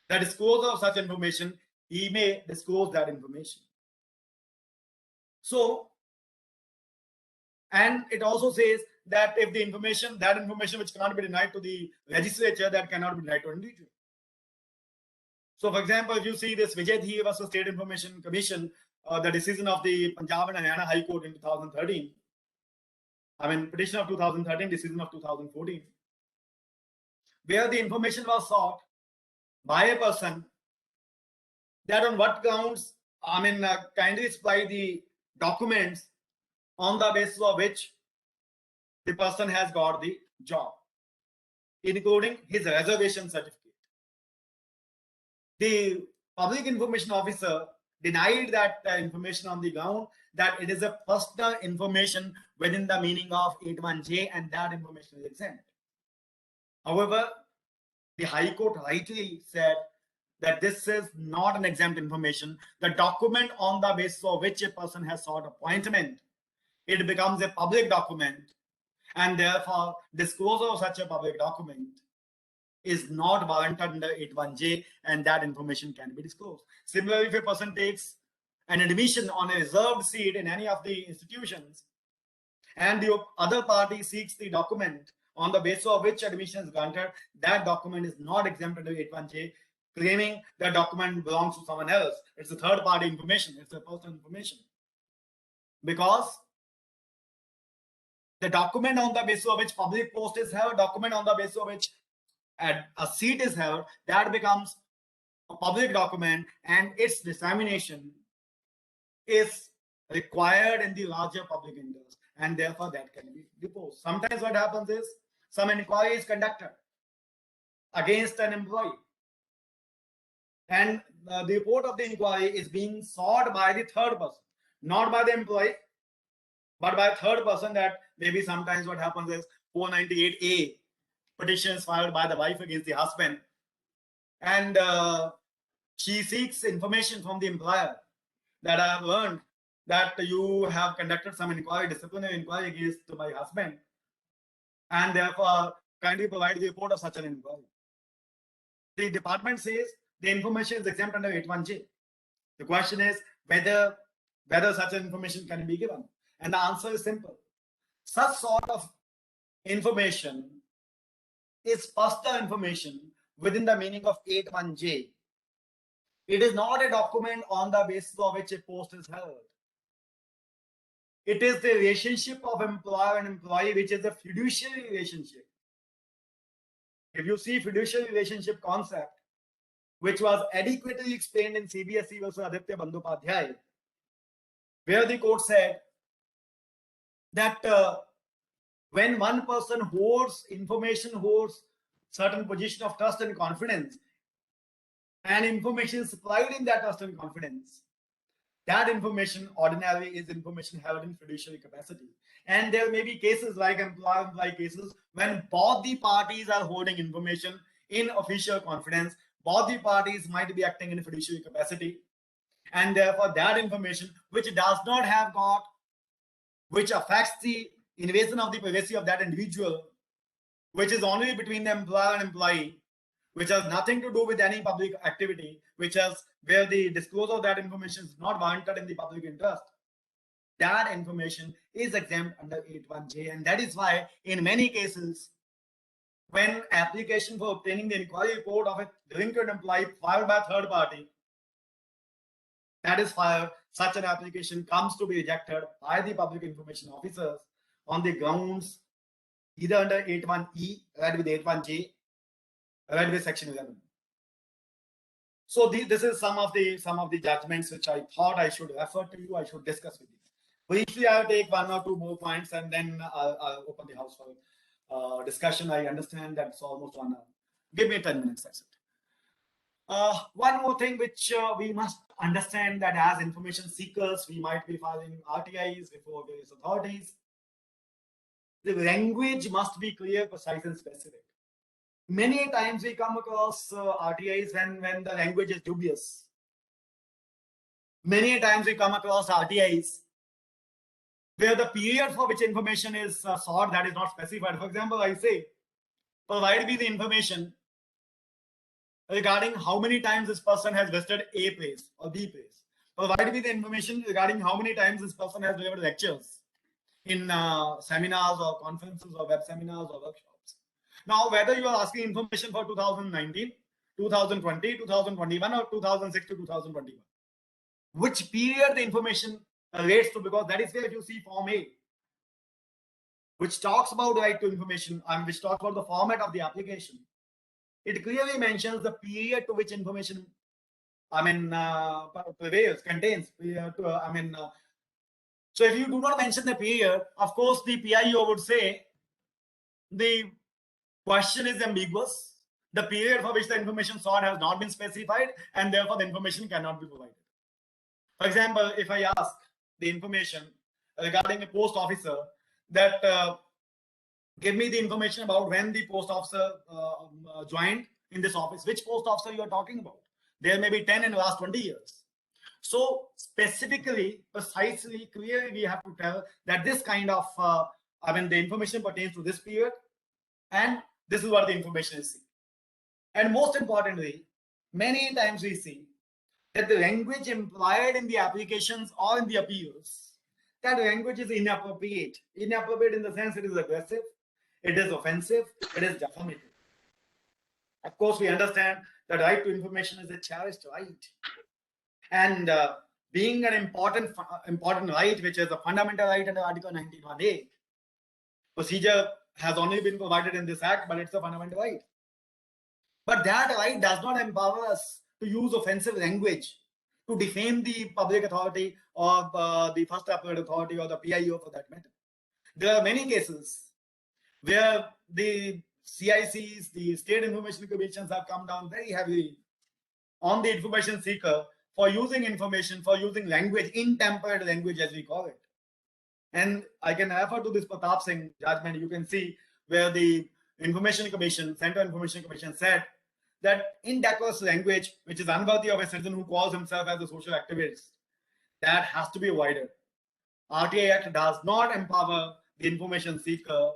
the disclosure of such information, he may disclose that information. So, and it also says that if the information, that information which cannot be denied to the legislature, that cannot be denied to an individual. So, for example, if you see this Vijay Dhi versus State Information Commission, the decision of the Punjab and Haryana High Court in 2013, petition of 2013, decision of 2014, where the information was sought by a person that on what grounds, kindly supply the documents on the basis of which the person has got the job, including his reservation certificate. The public information officer denied that information on the ground that it is a personal information within the meaning of 81J, and that information is exempt. However, the High Court rightly said that this is not an exempt information. The document on the basis of which a person has sought appointment, it becomes a public document, and therefore disclosure of such a public document is not warranted under 81J, and that information can be disclosed. Similarly, if a person takes an admission on a reserved seat in any of the institutions, and the other party seeks the document on the basis of which admission is granted, that document is not exempt under 81J, claiming that document belongs to someone else. It's a third party information, it's a personal information. Because the document on the basis of which public post is held, document on the basis of which a seat is held, that becomes a public document, and its dissemination is required in the larger public interest, and therefore that can be deposed. Sometimes what happens is some inquiry is conducted against an employee, and the report of the inquiry is being sought by the third person, not by the employee, but by a third person. That maybe sometimes what happens is 498A petition is filed by the wife against the husband, and she seeks information from the employer that I have learned that you have conducted some inquiry, disciplinary inquiry against my husband, and therefore kindly provide the report of such an inquiry. The department says the information is exempt under 81J. The question is whether such information can be given, and the answer is simple. Such sort of information is personal information within the meaning of 81J. It is not a document on the basis of which a post is held. It is the relationship of employer and employee, which is a fiduciary relationship. If you see fiduciary relationship concept, which was adequately explained in CBSE versus Aditya Bandyopadhyay, where the court said that when one person holds information, holds certain position of trust and confidence, and information is supplied in that trust and confidence, that information ordinarily is information held in fiduciary capacity. And there may be cases like employer-employee cases when both the parties are holding information in official confidence, both the parties might be acting in fiduciary capacity, and therefore that information which does not have got, which affects the invasion of the privacy of that individual, which is only between the employer and employee, which has nothing to do with any public activity, where the disclosure of that information is not warranted in the public interest, that information is exempt under 81J. And that is why in many cases, when application for obtaining the inquiry report of a delinquent employee filed by a third party, that is filed, such an application comes to be rejected by the public information officers on the grounds either under 81E, read with 81J, read with section 11. So this is some of the judgments which I thought I should refer to you, I should discuss with you. Briefly, I'll take one or two more points and then I'll open the house for discussion. I understand that's almost 1 hour. Give me 10 minutes, that's it. One more thing which we must understand, that as information seekers, we might be filing RTIs before various authorities. The language must be clear, precise, and specific. Many times we come across RTIs when the language is dubious. Many times we come across RTIs where the period for which information is sought, that is not specified. For example, I say, provide me the information regarding how many times this person has visited A place or B place. Provide me the information regarding how many times this person has delivered lectures in seminars or conferences or web seminars or workshops. Now, whether you are asking information for 2019, 2020, 2021 or 2006 to 2021, which period the information relates to, because that is where you see Form A, which talks about right to information and which talks about the format of the application. It clearly mentions the period to which information, prevails, contains. So if you do not mention the period, of course, the PIO would say the question is ambiguous. The period for which the information sought has not been specified, and therefore the information cannot be provided. For example, if I ask the information regarding a post officer that give me the information about when the post officer joined in this office, which post officer you are talking about? There may be 10 in the last 20 years. So specifically, precisely, clearly, we have to tell that this kind of, the information pertains to this period, and this is what the information is. And most importantly, many times we see that the language employed in the applications or in the appeals, that language is inappropriate. Inappropriate in the sense it is aggressive, it is offensive, it is defamatory. Of course, we understand that right to information is a cherished right. And being an important right, which is a fundamental right under Article 91A, procedure has only been provided in this act, but it's a fundamental right. But that right does not empower us to use offensive language to defame the public authority or the first appellate authority or the PIO for that matter. There are many cases where the CICs, the state information commissions, have come down very heavily on the information seeker for using information, for using language, intemperate language as we call it. And I can refer to this Pratap Singh judgment. You can see where the Information Commission, Central Information Commission, said that indecorous language, which is unworthy of a citizen who calls himself as a social activist, that has to be avoided. RTI Act does not empower the information seeker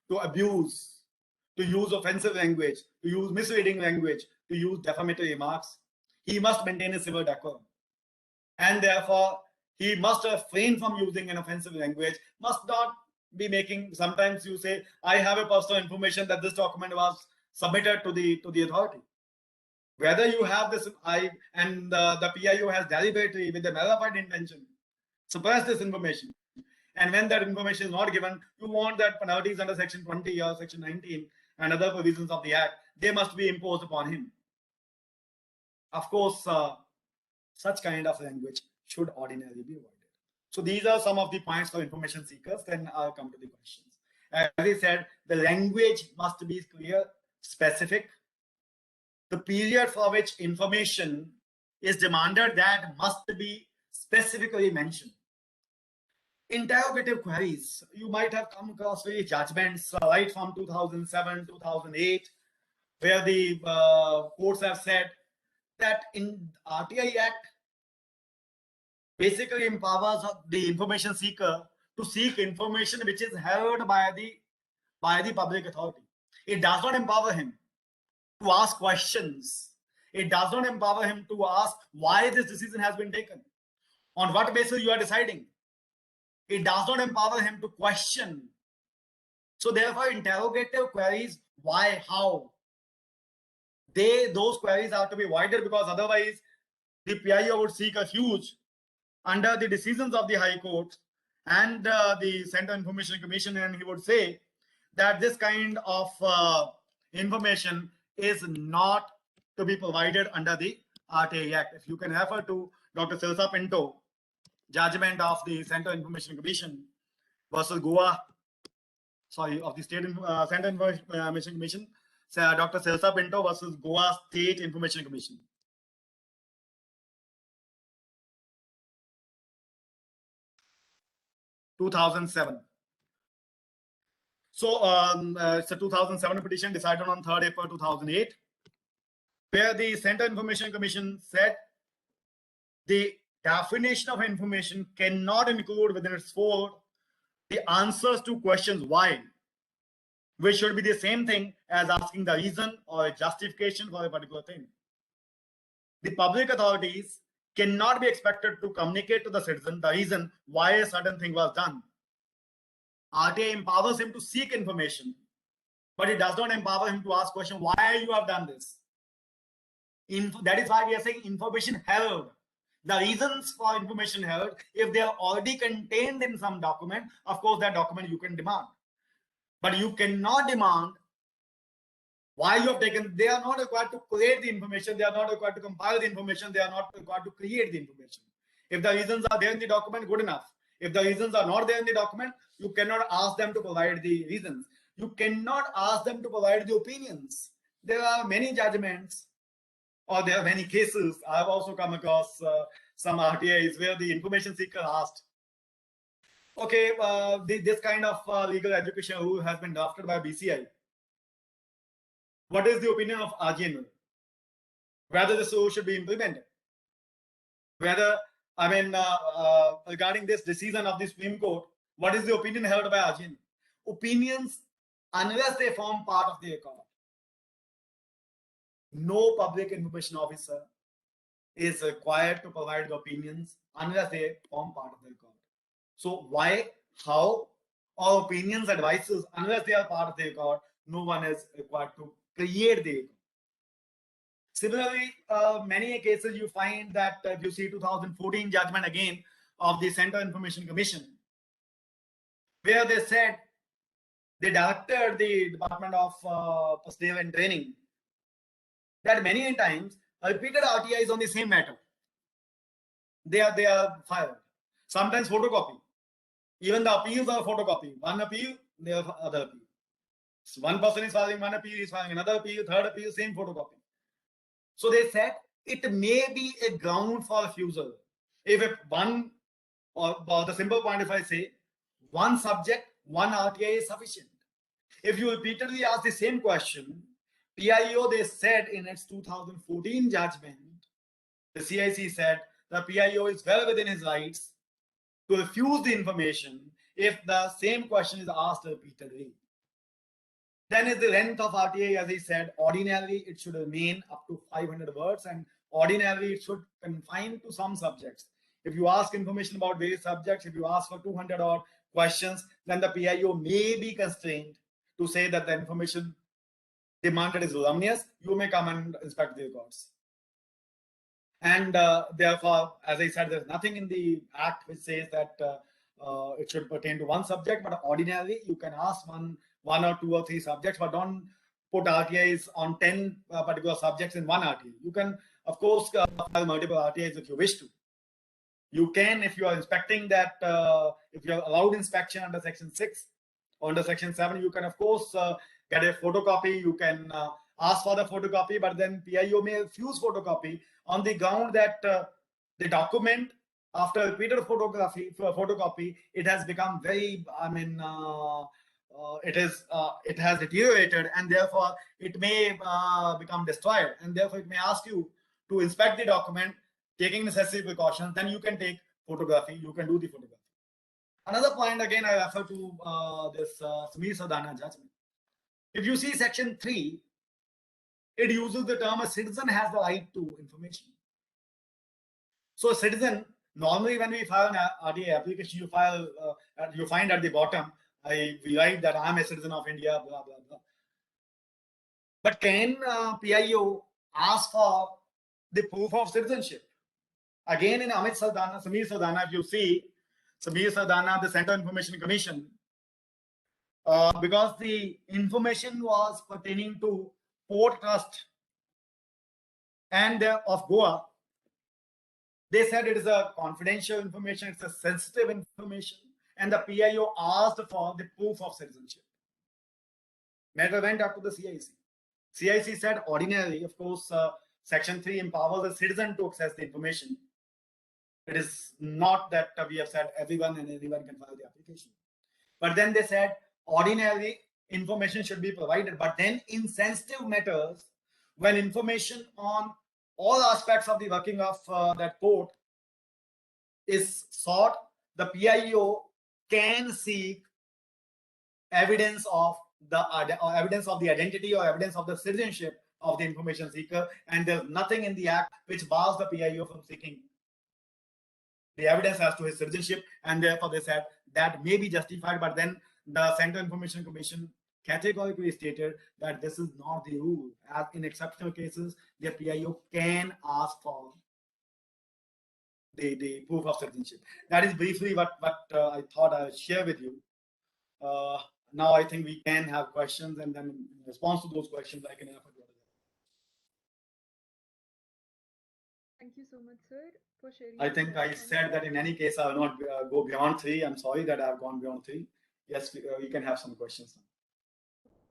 to abuse, to use offensive language, to use misleading language, to use defamatory remarks. He must maintain a civil decorum. And therefore, he must refrain from using an offensive language, must not be making, sometimes you say, I have a personal information that this document was submitted to the authority. Whether you have this, the PIO has deliberately, with a malified intention, suppress this information. And when that information is not given, you want that penalties under Section 20 or Section 19 and other provisions of the Act, they must be imposed upon him. Of course, such kind of language should ordinarily be avoided. So these are some of the points for information seekers. Then I'll come to the questions. As I said, the language must be clear, specific. The period for which information is demanded, that must be specifically mentioned. Interrogative queries, you might have come across various judgments right from 2007, 2008, where the courts have said that in RTI Act basically empowers the information seeker to seek information which is held by the public authority. It does not empower him to ask questions. It does not empower him to ask why this decision has been taken, on what basis you are deciding. It does not empower him to question. So therefore, interrogative queries, why, how, those queries are to be avoided, because otherwise the PIO would seek a huge, under the decisions of the High Court and the Central Information Commission, and he would say that this kind of information is not to be provided under the RTA Act. If you can refer to Dr. Sirsa Pinto, judgment of the Central Information Commission versus Goa, sorry, of the State Central Information Commission, Dr. Sirsa Pinto versus Goa State Information Commission. (2007). So it's a 2007 petition decided on 3rd April 2008, where the Central Information Commission said the definition of information cannot include within its fold the answers to questions why, which should be the same thing as asking the reason or a justification for a particular thing. The public authorities cannot be expected to communicate to the citizen the reason why a certain thing was done. RTA empowers him to seek information, but it does not empower him to ask question why you have done this. That is why we are saying information held. The reasons for information held, if they are already contained in some document, of course that document you can demand. But you cannot demand why you have taken. They are not required to create the information. They are not required to compile the information. They are not required to create the information. If the reasons are there in the document, good enough. If the reasons are not there in the document, you cannot ask them to provide the reasons. You cannot ask them to provide the opinions. There are many judgments, or there are many cases. I have also come across some RTIs where the information seeker asked, okay, this kind of legal education rule has been drafted by BCI. What is the opinion of RGNL? Whether this rule should be implemented? Whether, I mean, regarding this decision of the Supreme Court, what is the opinion held by RGNL? Opinions, unless they form part of the record, no public information officer is required to provide the opinions unless they form part of the record. So why, how, or opinions, advices, unless they are part of the record, no one is required to create the record. Similarly, many cases you find that if you see 2014 judgment again of the Central Information Commission, where they said they directed the Department of Personnel and Training that many times repeated RTIs on the same matter, they are filed. Sometimes photocopy. Even the appeals are photocopy. One appeal, they have other appeal. So one person is filing one appeal, is filing another appeal, third appeal, same photocopy. So they said it may be a ground for refusal if one, or the simple point, if I say one subject, one RTI is sufficient. If you repeatedly ask the same question, PIO, they said in its 2014 judgment, the CIC said the PIO is well within his rights to refuse the information if the same question is asked repeatedly. Then is the length of RTA, as he said, ordinarily it should remain up to 500 words, and ordinarily it should confine to some subjects. If you ask information about various subjects, if you ask for 200 odd questions, then the PIO may be constrained to say that the information demanded is erroneous. You may come and inspect the records. And therefore, as I said, there's nothing in the Act which says that it should pertain to one subject, but ordinarily you can ask one or two or three subjects, but don't put RTIs on 10 particular subjects in one RTI. You can, of course, file multiple RTIs if you wish to. You can, if you are inspecting that, if you are allowed inspection under Section 6, or under Section 7, you can, of course, get a photocopy. You can ask for the photocopy, but then PIO may refuse photocopy on the ground that the document, after repeated photocopy, it has become very, I mean, it has deteriorated, and therefore it may become destroyed, and therefore it may ask you to inspect the document, taking necessary precautions. Then you can take photography, you can do the photography. Another point, again, I refer to this Sameer Sardana judgment. If you see Section 3, it uses the term a citizen has the right to information. So a citizen, normally when we file an RTA application, you find at the bottom, we write that I'm a citizen of India, blah, blah, blah. But can PIO ask for the proof of citizenship? Again, in Samir Sardana, if you see, Samir Sardana, the Center Information Commission, because the information was pertaining to Port Trust and of Goa, they said it is a confidential information, it's a sensitive information, and the PIO asked for the proof of citizenship. Matter went up to the CIC. CIC said ordinarily, of course, Section 3 empowers the citizen to access the information. It is not that we have said everyone and anyone can file the application. But then they said ordinarily information should be provided. But then in sensitive matters, when information on all aspects of the working of that port is sought, the PIO can seek evidence of the identity or evidence of the citizenship of the information seeker, and there's nothing in the act which bars the PIO from seeking the evidence as to his citizenship, and therefore they said that may be justified. But then the Center Information Commission categorically stated that this is not the rule. As in exceptional cases, the PIO can ask for the proof of citizenship. That is briefly what I thought I'd share with you. Now I think we can have questions, and then in response to those questions, I can have a Thank you so much, sir, for sharing. I think I said that in any case, I will not go beyond 3. I'm sorry that I've gone beyond 3. Yes, we can have some questions now.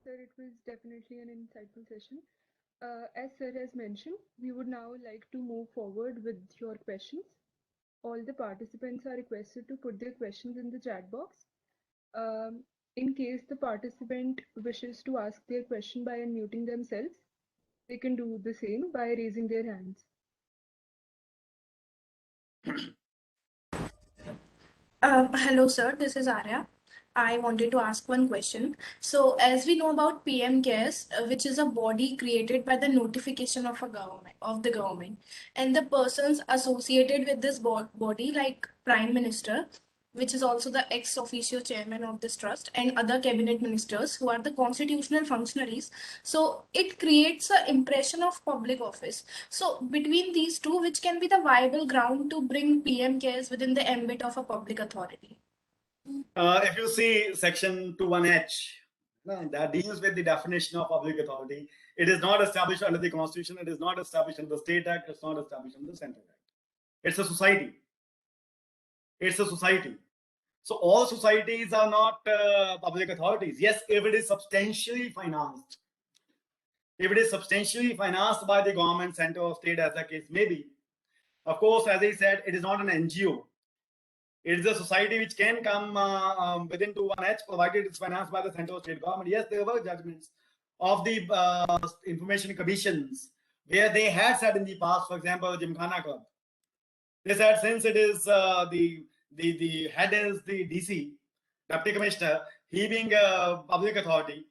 Sir, it was definitely an insightful session. As sir has mentioned, we would now like to move forward with your questions. All the participants are requested to put their questions in the chat box. In case the participant wishes to ask their question by unmuting themselves, they can do the same by raising their hands. Hello, sir. This is Arya. I wanted to ask one question. So, as we know about PM CARES, which is a body created by the notification of the government, and the persons associated with this body, like Prime Minister, which is also the ex officio chairman of this trust, and other cabinet ministers who are the constitutional functionaries. So it creates an impression of public office. So between these two, which can be the viable ground to bring PM CARES within the ambit of a public authority? If you see Section 21H, that deals with the definition of public authority. It is not established under the Constitution. It is not established under the State Act. It's not established under the Central Act. It's a society. It's a society. So all societies are not public authorities. Yes, if it is substantially financed, if it is substantially financed by the government, center, or state, as the case may be, of course, as I said, it is not an NGO. It is a society which can come within 21H, provided it's financed by the central state government. Yes, there were judgments of the information commissions where they had said in the past, for example, Gymkhana Club. They said since it is the head is the DC, Deputy Commissioner, he being a public authority,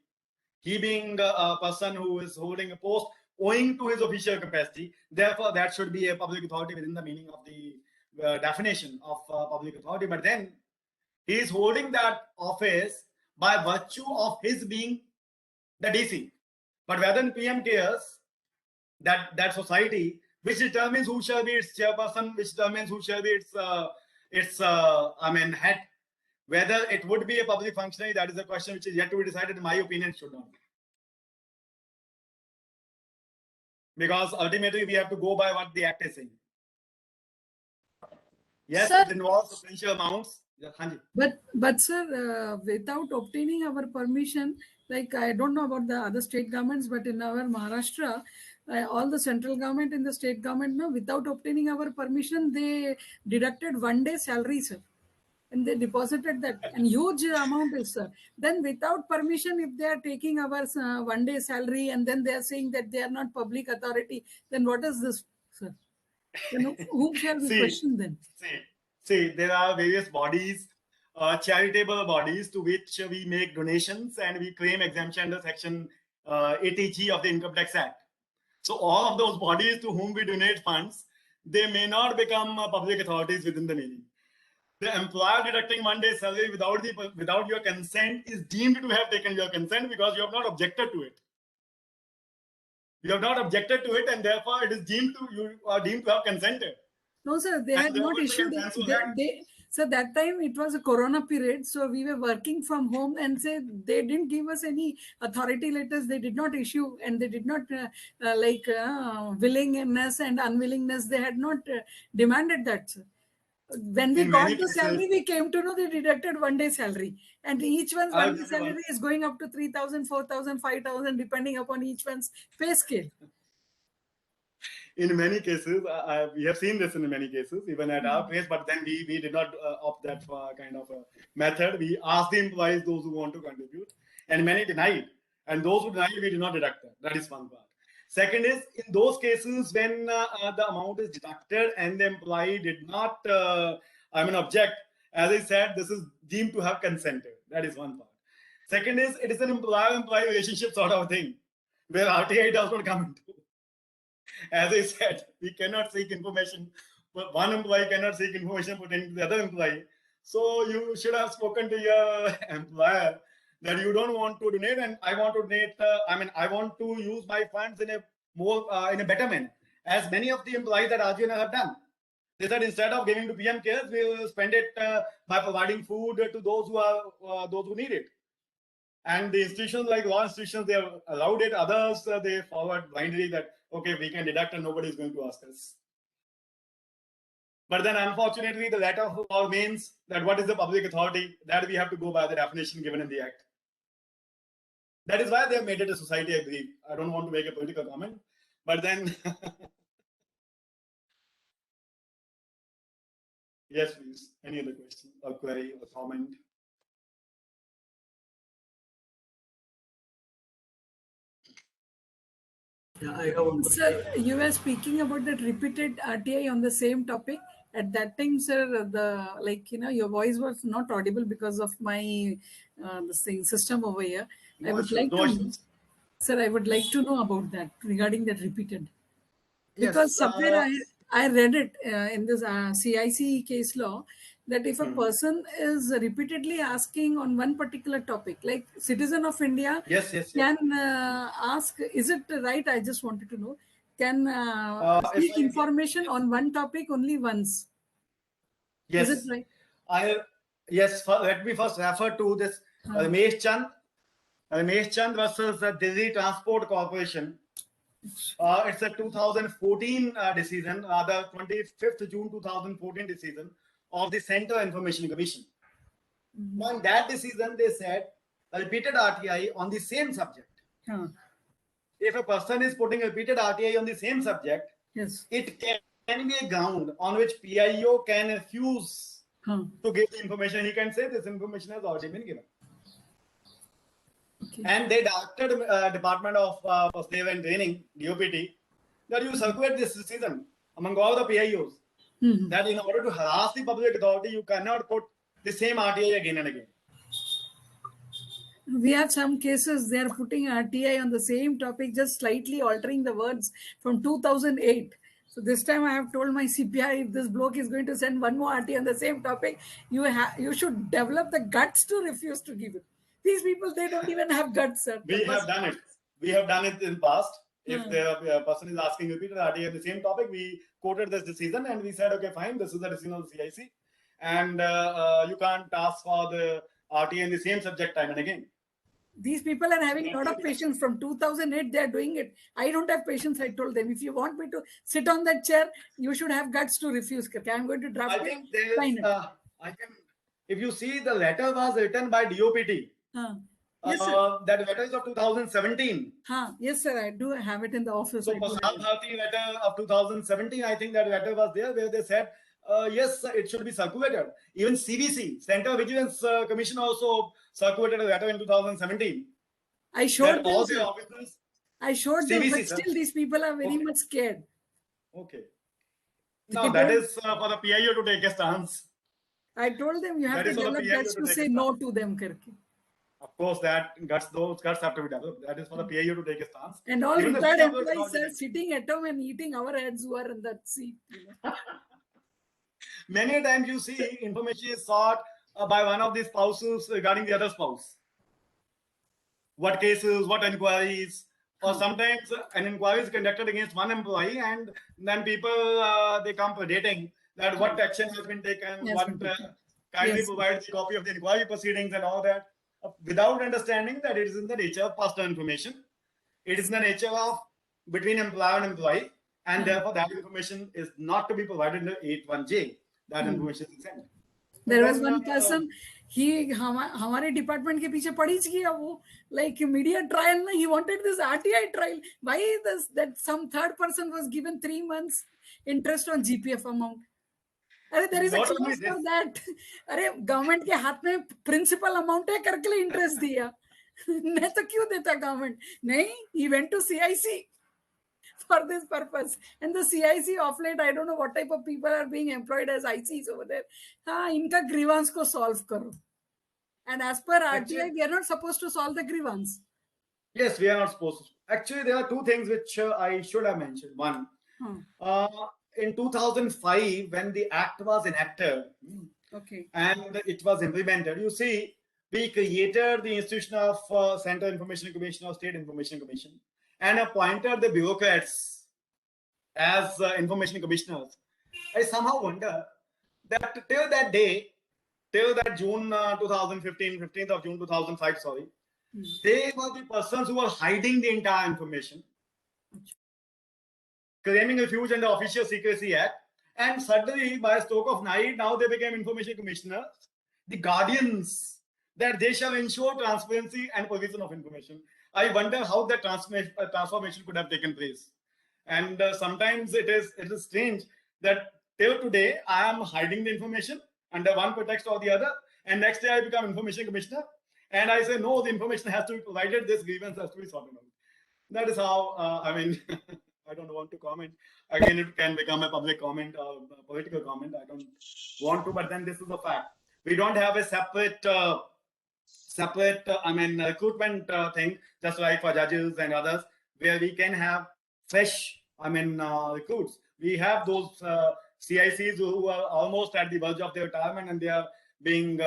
he being a person who is holding a post owing to his official capacity, therefore that should be a public authority within the meaning of the definition of public authority. But then he is holding that office by virtue of his being the DC. But whether in PM CARES, that society which determines who shall be its chairperson, which determines who shall be its head, whether it would be a public functionary, that is a question which is yet to be decided. In my opinion, it should not be. Because ultimately we have to go by what the act is saying. Yes, sir, it involves substantial amounts. But sir, without obtaining our permission, like I don't know about the other state governments, but in our Maharashtra, all the central government and the state government, no, without obtaining our permission, they deducted 1 day salary, sir. And they deposited that, and huge amount is, sir. Then without permission, if they are taking our 1 day salary and then they are saying that they are not public authority, then what is this, sir? You know, whom shall we question then? See, there are various bodies, charitable bodies to which we make donations and we claim exemption under Section 80G of the Income Tax Act. So all of those bodies to whom we donate funds, they may not become public authorities within the Navy. The employer deducting 1 day's salary without your consent is deemed to have taken your consent because you have not objected to it. You have not objected to it, and therefore it is you are deemed to have consented. No, sir, they And had not therefore the issued. consent was had. So that time it was a corona period, so we were working from home, and say they didn't give us any authority letters. They did not issue, and they did not willingness and unwillingness. They had not demanded that, sir. When we In got many the cases- salary, we came to know they deducted 1 day salary, and each one's I'll 1 day give you one. salary is going up to 3,000, 4,000, 5,000, depending upon each one's pay scale. In many cases, we have seen this in many cases, even at our place, but then we did not opt that kind of a method. We asked the employees, those who want to contribute, and many denied. And those who denied, we did not deduct that. That is one part. Second is, in those cases when the amount is deducted and the employee did not, object, as I said, this is deemed to have consented. That is one part. Second is, it is an employer-employee relationship sort of thing, where RTI does not come into. As I said, we cannot seek information, but one employee cannot seek information pertaining to the other employee. So you should have spoken to your employer that you don't want to donate, and I want to donate. I want to use my funds in a in a better manner, as many of the employees at RGN have done. They said instead of giving to PM Cares, we will spend it by providing food to those who need it. And the institutions like law institutions, they have allowed it. Others, they forward blindly that, okay, we can deduct and nobody is going to ask us. But then unfortunately, the letter of law means that what is the public authority, that we have to go by the definition given in the Act. That is why they have made it a society, I believe. I don't want to make a political comment, but then... Yes, please. Any other question or query or comment? Yeah, I have one question. Sir, you were speaking about that repeated RTI on the same topic. At that time, sir, your voice was not audible because of my system over here. I would like to know, sir, I would like to know about that regarding that repeated. Because somewhere I read it in this CIC case law that if a person is repeatedly asking on one particular topic, like citizen of India can ask, is it right? I just wanted to know, can seek information on one topic only once. Yes. Is it right? Let me first refer to this Ramesh Chand versus the Delhi Transport Corporation. It's a 2014 decision, the 25th June 2014 decision of the Central Information Commission. Now, in that decision, they said a repeated RTI on the same subject. If a person is putting a repeated RTI on the same subject, it can be a ground on which PIO can refuse to give the information. He can say this information has already been given. Okay. And they directed Department of Personnel and Training, DOPT, that you circulate this decision among all the PIOs. That in order to harass the public authority, you cannot put the same RTI again and again. We have some cases, they are putting RTI on the same topic, just slightly altering the words from 2008. So this time I have told my CPI, if this bloke is going to send one more RTI on the same topic, you should develop the guts to refuse to give it. These people, they don't even have guts, sir. We have done it. We have done it in the past. If the person is asking repeated RTI on the same topic, we quoted this decision and we said, okay, fine, this is the decision of the CIC. And you can't ask for the RTI in the same subject time and again. These people are having a lot of patience. From 2008, they are doing it. I don't have patience, I told them. If you want me to sit on that chair, you should have guts to refuse. I'm going to draft it. I think there is, if you see, the letter was written by DOPT. Yes, sir. That letter is of 2017. Yes, sir. I do have it in the office. So, Prasad Bharati letter of 2017, I think that letter was there where they said, yes, it should be circulated. Even CVC, Central Vigilance Commission, also circulated a letter in 2017. I showed them. All the officers. I showed them, but still these people are very much scared. Okay. Now that is for the PIO to take a stance. I told them you have to develop guts to say no to them. Of course, those guts have to be developed. That is for the PIO to take a stance. And all Even the retired CFO is employees not are taking- sitting at home and eating our heads who are in that seat. Many times you see information is sought by one of the spouses regarding the other spouse. What cases, what inquiries, or sometimes an inquiry is conducted against one employee, and then people they come predating that what action has been taken, Yes, what kindly Yes. provide the copy of the inquiry proceedings and all that, without understanding that it is in the nature of personal information. It is in the nature of between employer and employee, and therefore that information is not to be provided in the 81J. That information is sent. There was Then, one person, he हमारे department के पीछे पड़ी गया वो, like media trial ना, he wanted this RTI trial. Why this that some third person was given 3 months interest on GPF amount? अरे there is a Not only clause for this. that. अरे government के हाथ में principal amount है करके लिए interest दिया. नहीं तो क्यों देता गवर्नमेंट? नहीं, he went to CIC for this purpose, and the CIC of late, I don't know what type of people are being employed as ICs over there. हाँ, इनका grievance को solve करो. And as per RTI, we are not supposed to solve the grievance. Yes, we are not supposed to. Actually, there are two things which I should have mentioned. One, in 2005, when the act was enacted Okay. and it was implemented, you see, we created the institution of Central Information Commission or State Information Commission and appointed the bureaucrats as information commissioners. I somehow wonder that till that day, till that June 2015, 15th of June 2005, sorry, they were the persons who were hiding the entire information, claiming refuge under Official Secrecy Act, and suddenly, by a stroke of night, now they became information commissioners, the guardians, that they shall ensure transparency and provision of information. I wonder how that transformation could have taken place. And sometimes it is strange that till today, I am hiding the information under one pretext or the other, and next day I become information commissioner, and I say, no, the information has to be provided, this grievance has to be sorted out. That is how, I mean, I don't want to comment. Again, it can become a public comment or a political comment. I don't want to, but then this is a fact. We don't have a separate, recruitment thing, just like for judges and others, where we can have fresh, recruits. We have those CICs who are almost at the verge of their retirement, and they are being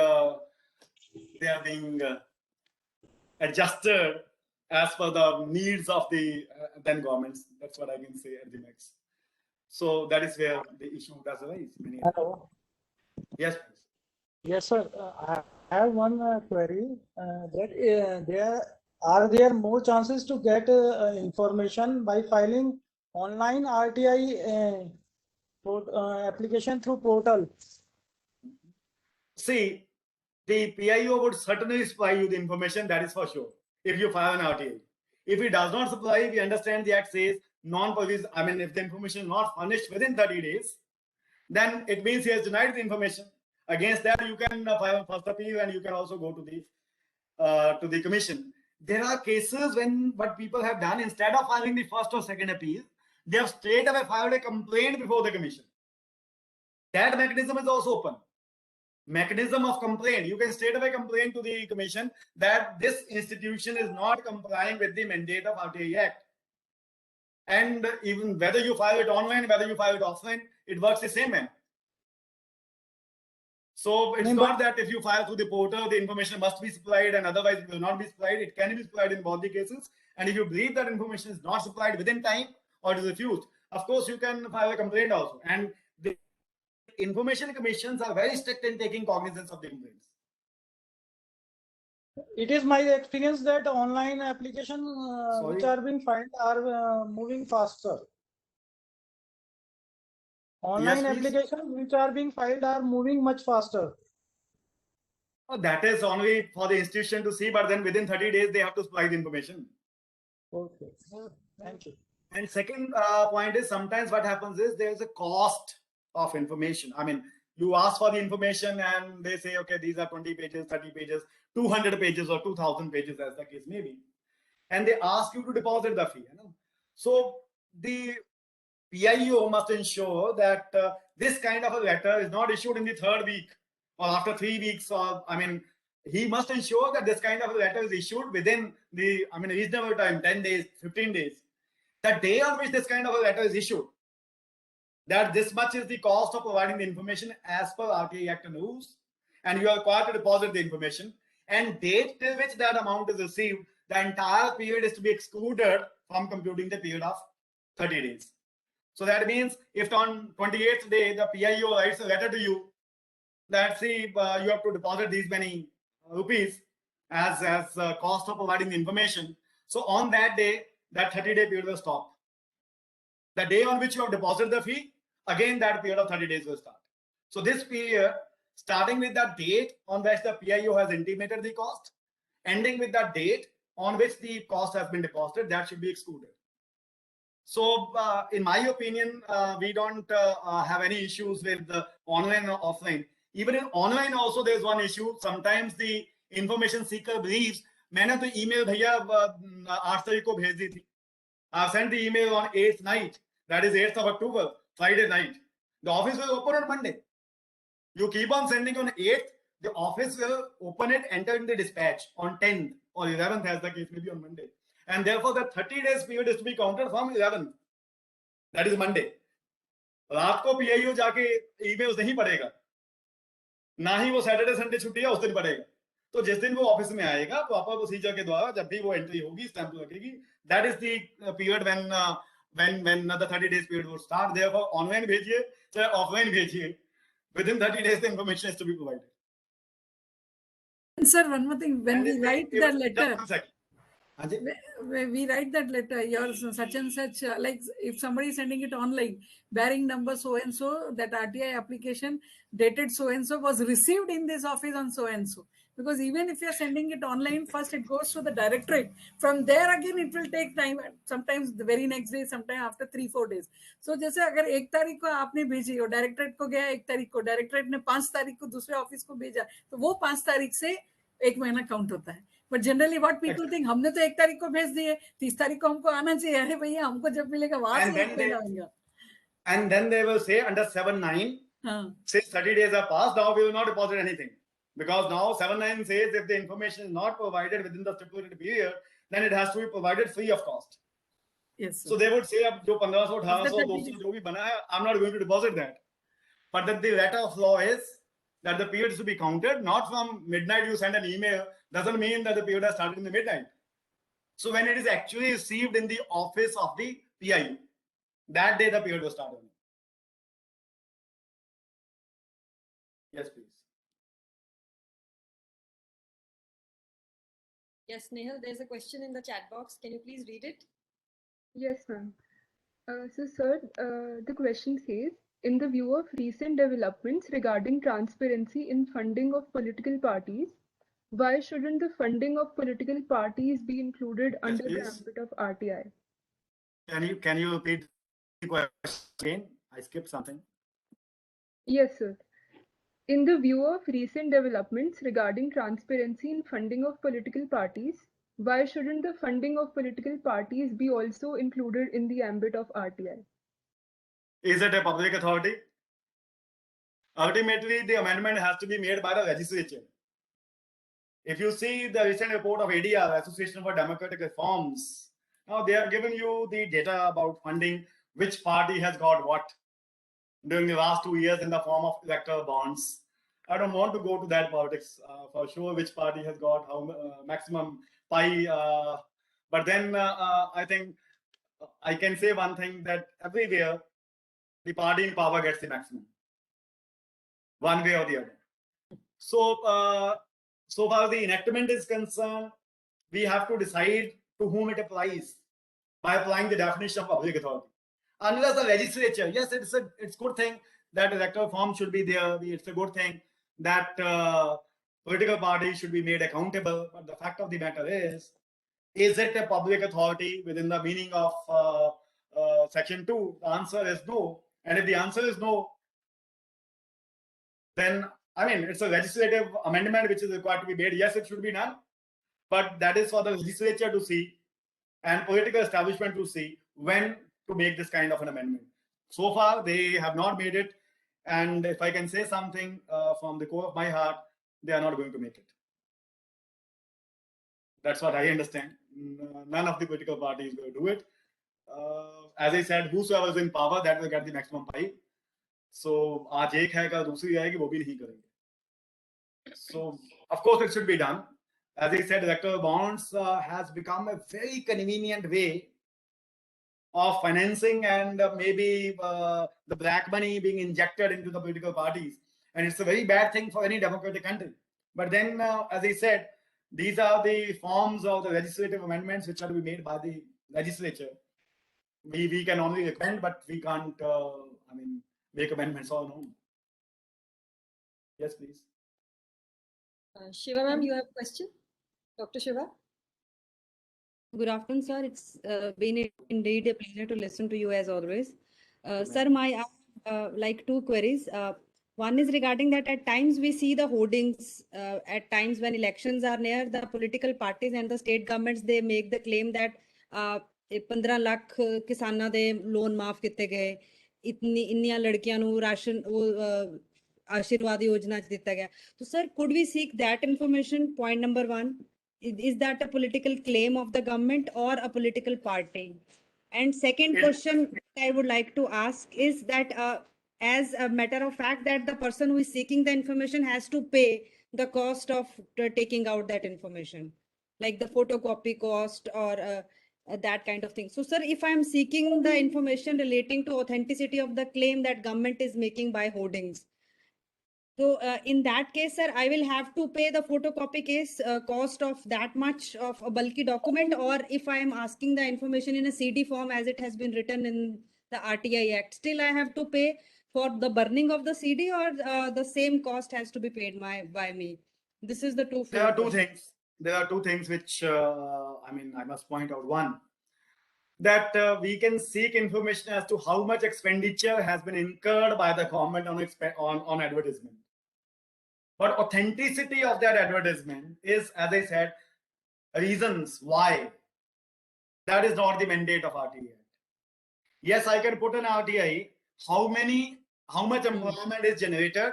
adjusted as per the needs of the then governments. That's what I can say at the max. So that is where the issue does arise. Hello. Yes, please. Yes, sir. I have one query. Are there more chances to get information by filing online RTI application through portal? See, the PIO would certainly supply you the information, that is for sure, if you file an RTI. If it does not supply, we understand the Act says non-provision, if the information is not furnished within 30 days, then it means he has denied the information. Against that, you can file first appeal, and you can also go to the commission. There are cases when what people have done, instead of filing the first or second appeal, they have straight away filed a complaint before the commission. That mechanism is also open. Mechanism of complaint. You can straight away complain to the commission that this institution is not complying with the mandate of RTI Act. And even whether you file it online, whether you file it offline, it works the same way. So it's not that if you file through the portal, the information must be supplied and otherwise it will not be supplied. It can be supplied in both the cases. And if you believe that information is not supplied within time or it is refused, of course, you can file a complaint also. And the information commissions are very strict in taking cognizance of the complaints. It is my experience that online applications which are being filed are moving faster. Online applications which are being filed are moving much faster. Oh, that is only for the institution to see, but then within 30 days, they have to supply the information. Okay, thank you. And second point is sometimes what happens is there is a cost of information. You ask for the information and they say, okay, these are 20 pages, 30 pages, 200 pages or 2000 pages as the case may be. And they ask you to deposit the fee. So the PIO must ensure that this kind of a letter is not issued in the third week or after 3 weeks or he must ensure that this kind of a letter is issued within the, reasonable time, 10 days, 15 days. The day on which this kind of a letter is issued, that this much is the cost of providing the information as per RTI Act and rules, and you are required to deposit the information, and date till which that amount is received, the entire period is to be excluded from computing the period of 30 days. So that means if on 28th day the PIO writes a letter to you that see you have to deposit these many rupees as cost of providing the information, so on that day that 30-day period will stop. The day on which you have deposited the fee, again that period of 30 days will start. So this period, starting with the date on which the PIO has intimated the cost, ending with the date on which the cost has been deposited, that should be excluded. So in my opinion, we don't have any issues with the online or offline. Even in online also there's one issue. Sometimes the information seeker believes, मैंने तो email भैया 8 तारीख को भेज दी थी. I've sent the email on 8th night, that is 8th of October, Friday night. The office will open on Monday. You keep on sending on 8th, the office will open it, enter in the dispatch on 10th or 11th as the case may be on Monday. And therefore the 30 days period is to be counted from 11th. That is Monday. रात को PIO जाके emails नहीं पढ़ेगा, ना ही वो Saturday Sunday छुट्टी है उस दिन पढ़ेगा. तो जिस दिन वो ऑफिस में आएगा प्रॉपर प्रोसीजर के द्वारा जब भी वो एंट्री होगी स्टैंप लगेगी, that is the period when the 30 days period will start. Therefore online भेजिए चाहे ऑफलाइन भेजिए, within 30 days the information is to be provided. And sir, one more thing, when we write that letter, we write that letter, your such and such, like if somebody is sending it online, bearing number so and so, that RTI application dated so and so was received in this office on so and so. Because even if you are sending it online, first it goes to the directorate. From there again, it will take time. Sometimes the very next day, sometimes after 3-4 days. So जैसे अगर 1 तारीख को आपने भेजी और directorate को गया 1 तारीख को, डायरेक्टरेट ने 5 तारीख को दूसरे ऑफिस को भेजा, तो वो 5 तारीख से 1 महीना काउंट होता है. But generally what people think, हमने तो 1 तारीख को भेज दिए, 30 तारीख को हमको आना चाहिए. अरे भैया हमको जब मिलेगा वहां से 1 महीना होगा. And then they will say under 7-9, since 30 days are passed, now we will not deposit anything. Because now 7-9 says if the information is not provided within the stipulated period, then it has to be provided free of cost. Yes. Sir. So they would say, अब जो 1500, 1800, 200 जो भी बना है, I'm not going to deposit that. But that the letter of law is that the period is to be counted, not from midnight you send an email, doesn't mean that the period has started in the midnight. So when it is actually received in the office of the PIO, that day the period will start. Yes, please. Yes, Nehal, there's a question in the chat box. Can you please read it? Yes, ma'am. So, sir, the question says, in the view of recent developments regarding transparency in funding of political parties, why shouldn't the funding of political parties be included under the ambit of RTI? Can you repeat the question again? I skipped something. Yes, sir. In the view of recent developments regarding transparency in funding of political parties, why shouldn't the funding of political parties be also included in the ambit of RTI? Is it a public authority? Ultimately, the amendment has to be made by the legislature. If you see the recent report of ADR, Association for Democratic Reforms, now they have given you the data about funding, which party has got what during the last 2 years in the form of electoral bonds. I don't want to go to that politics for sure, which party has got how maximum pie. But then I think I can say one thing, that everywhere the party in power gets the maximum, one way or the other. So, so far the enactment is concerned, we have to decide to whom it applies by applying the definition of public authority. Unless the legislature, yes, it's a good thing that electoral form should be there. It's a good thing that political parties should be made accountable. But the fact of the matter is it a public authority within the meaning of Section 2? The answer is no. And if the answer is no, then I mean, it's a legislative amendment which is required to be made. Yes, it should be done, but that is for the legislature to see and political establishment to see when to make this kind of an amendment. So far, they have not made it. And if I can say something from the core of my heart, they are not going to make it. That's what I understand. None of the political parties will do it. As I said, whosoever is in power, that will get the maximum pie. So आज एक है का दूसरी आएगी वो भी नहीं करेंगे. So of course it should be done. As I said, electoral bonds has become a very convenient way of financing and maybe the black money being injected into the political parties, and it's a very bad thing for any democratic country. But then, as I said, these are the forms of the legislative amendments which are to be made by the legislature. We can only recommend, but we can't make amendments on our own. Yes, please. Shiva ma'am, you have a question? Dr. Shiva? Good afternoon, sir. It's been indeed a pleasure to listen to you as always. Sir, I have like two queries. One is regarding that at times we see the hoardings, at times when elections are near, the political parties and the state governments, they make the claim that 15 lakh ਕਿਸਾਨਾਂ ਦੇ loan ਮਾਫ ਕੀਤੇ ਗਏ, ਇੰਨੀਆਂ ਲੜਕੀਆਂ ਨੂੰ ration ਆਸ਼ੀਰਵਾਦ ਯੋਜਨਾ ਚ ਦਿੱਤਾ ਗਿਆ. So sir, could we seek that information? Point number one. Is that a political claim of the government or a political party? And second question I would like to ask is that as a matter of fact that the person who is seeking the information has to pay the cost of taking out that information, like the photocopy cost or that kind of thing. So sir, if I am seeking the information relating to authenticity of the claim that government is making by hoardings, so in that case, sir, I will have to pay the photocopy case cost of that much of a bulky document, or if I am asking the information in a CD form as it has been written in the RTI Act, still I have to pay for the burning of the CD, or the same cost has to be paid by me. This is the two. There are two things. There are two things which I must point out. One, that we can seek information as to how much expenditure has been incurred by the government on advertisement. But authenticity of that advertisement is, as I said, reasons why. That is not the mandate of RTI. Yes, I can put an RTI how much employment is generated,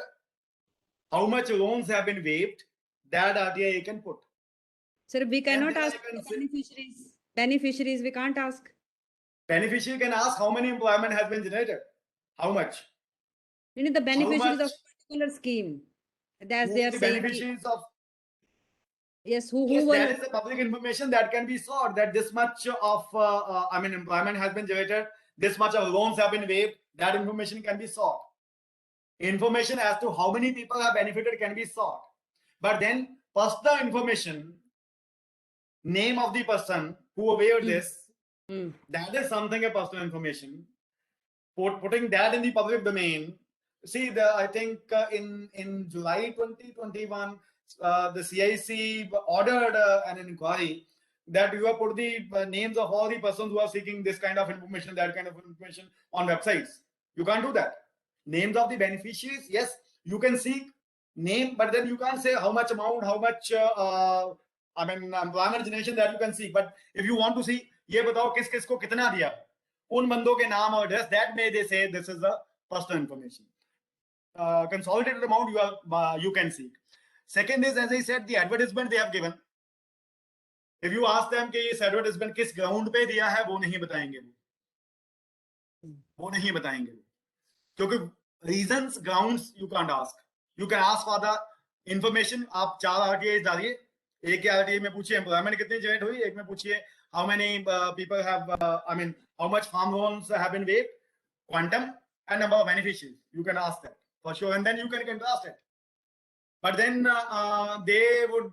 how much loans have been waived. That RTI can put. Sir, we cannot ask beneficiaries. Beneficiaries, we can't ask. Beneficiary can ask how many employment has been generated. How much? You know, the beneficiaries of a particular scheme. That's they are the saying. Beneficiaries of. Yes, who Yes, were. that is the public information that can be sought. That this much of employment has been generated. This much of loans have been waived. That information can be sought. Information as to how many people have benefited can be sought. But then personal information, name of the person who waived this, that is something a personal information. Putting that in the public domain. See, I think in July 2021, the CIC ordered an inquiry that you have put the names of all the persons who are seeking this kind of information, that kind of information on websites. You can't do that. Names of the beneficiaries, yes, you can seek name, but then you can't say how much amount, how much employment generation that you can seek. But if you want to see, ये बताओ किस किस को कितना दिया, उन बंदों के नाम और address, that may they say this is the personal information. Consolidated amount you can seek. Second is, as I said, the advertisement they have given. If you ask them कि इस advertisement किस ground पे दिया है, वो नहीं बताएंगे. क्योंकि reasons, grounds you can't ask. You can ask for the information. आप 4 RTIs डालिए. एक RTI में पूछिए employment कितनी generate हुई, एक में पूछिए how many people have, how much farm loans have been waived, quantum, and number of beneficiaries. You can ask that for sure, and then you can contrast it. But then they would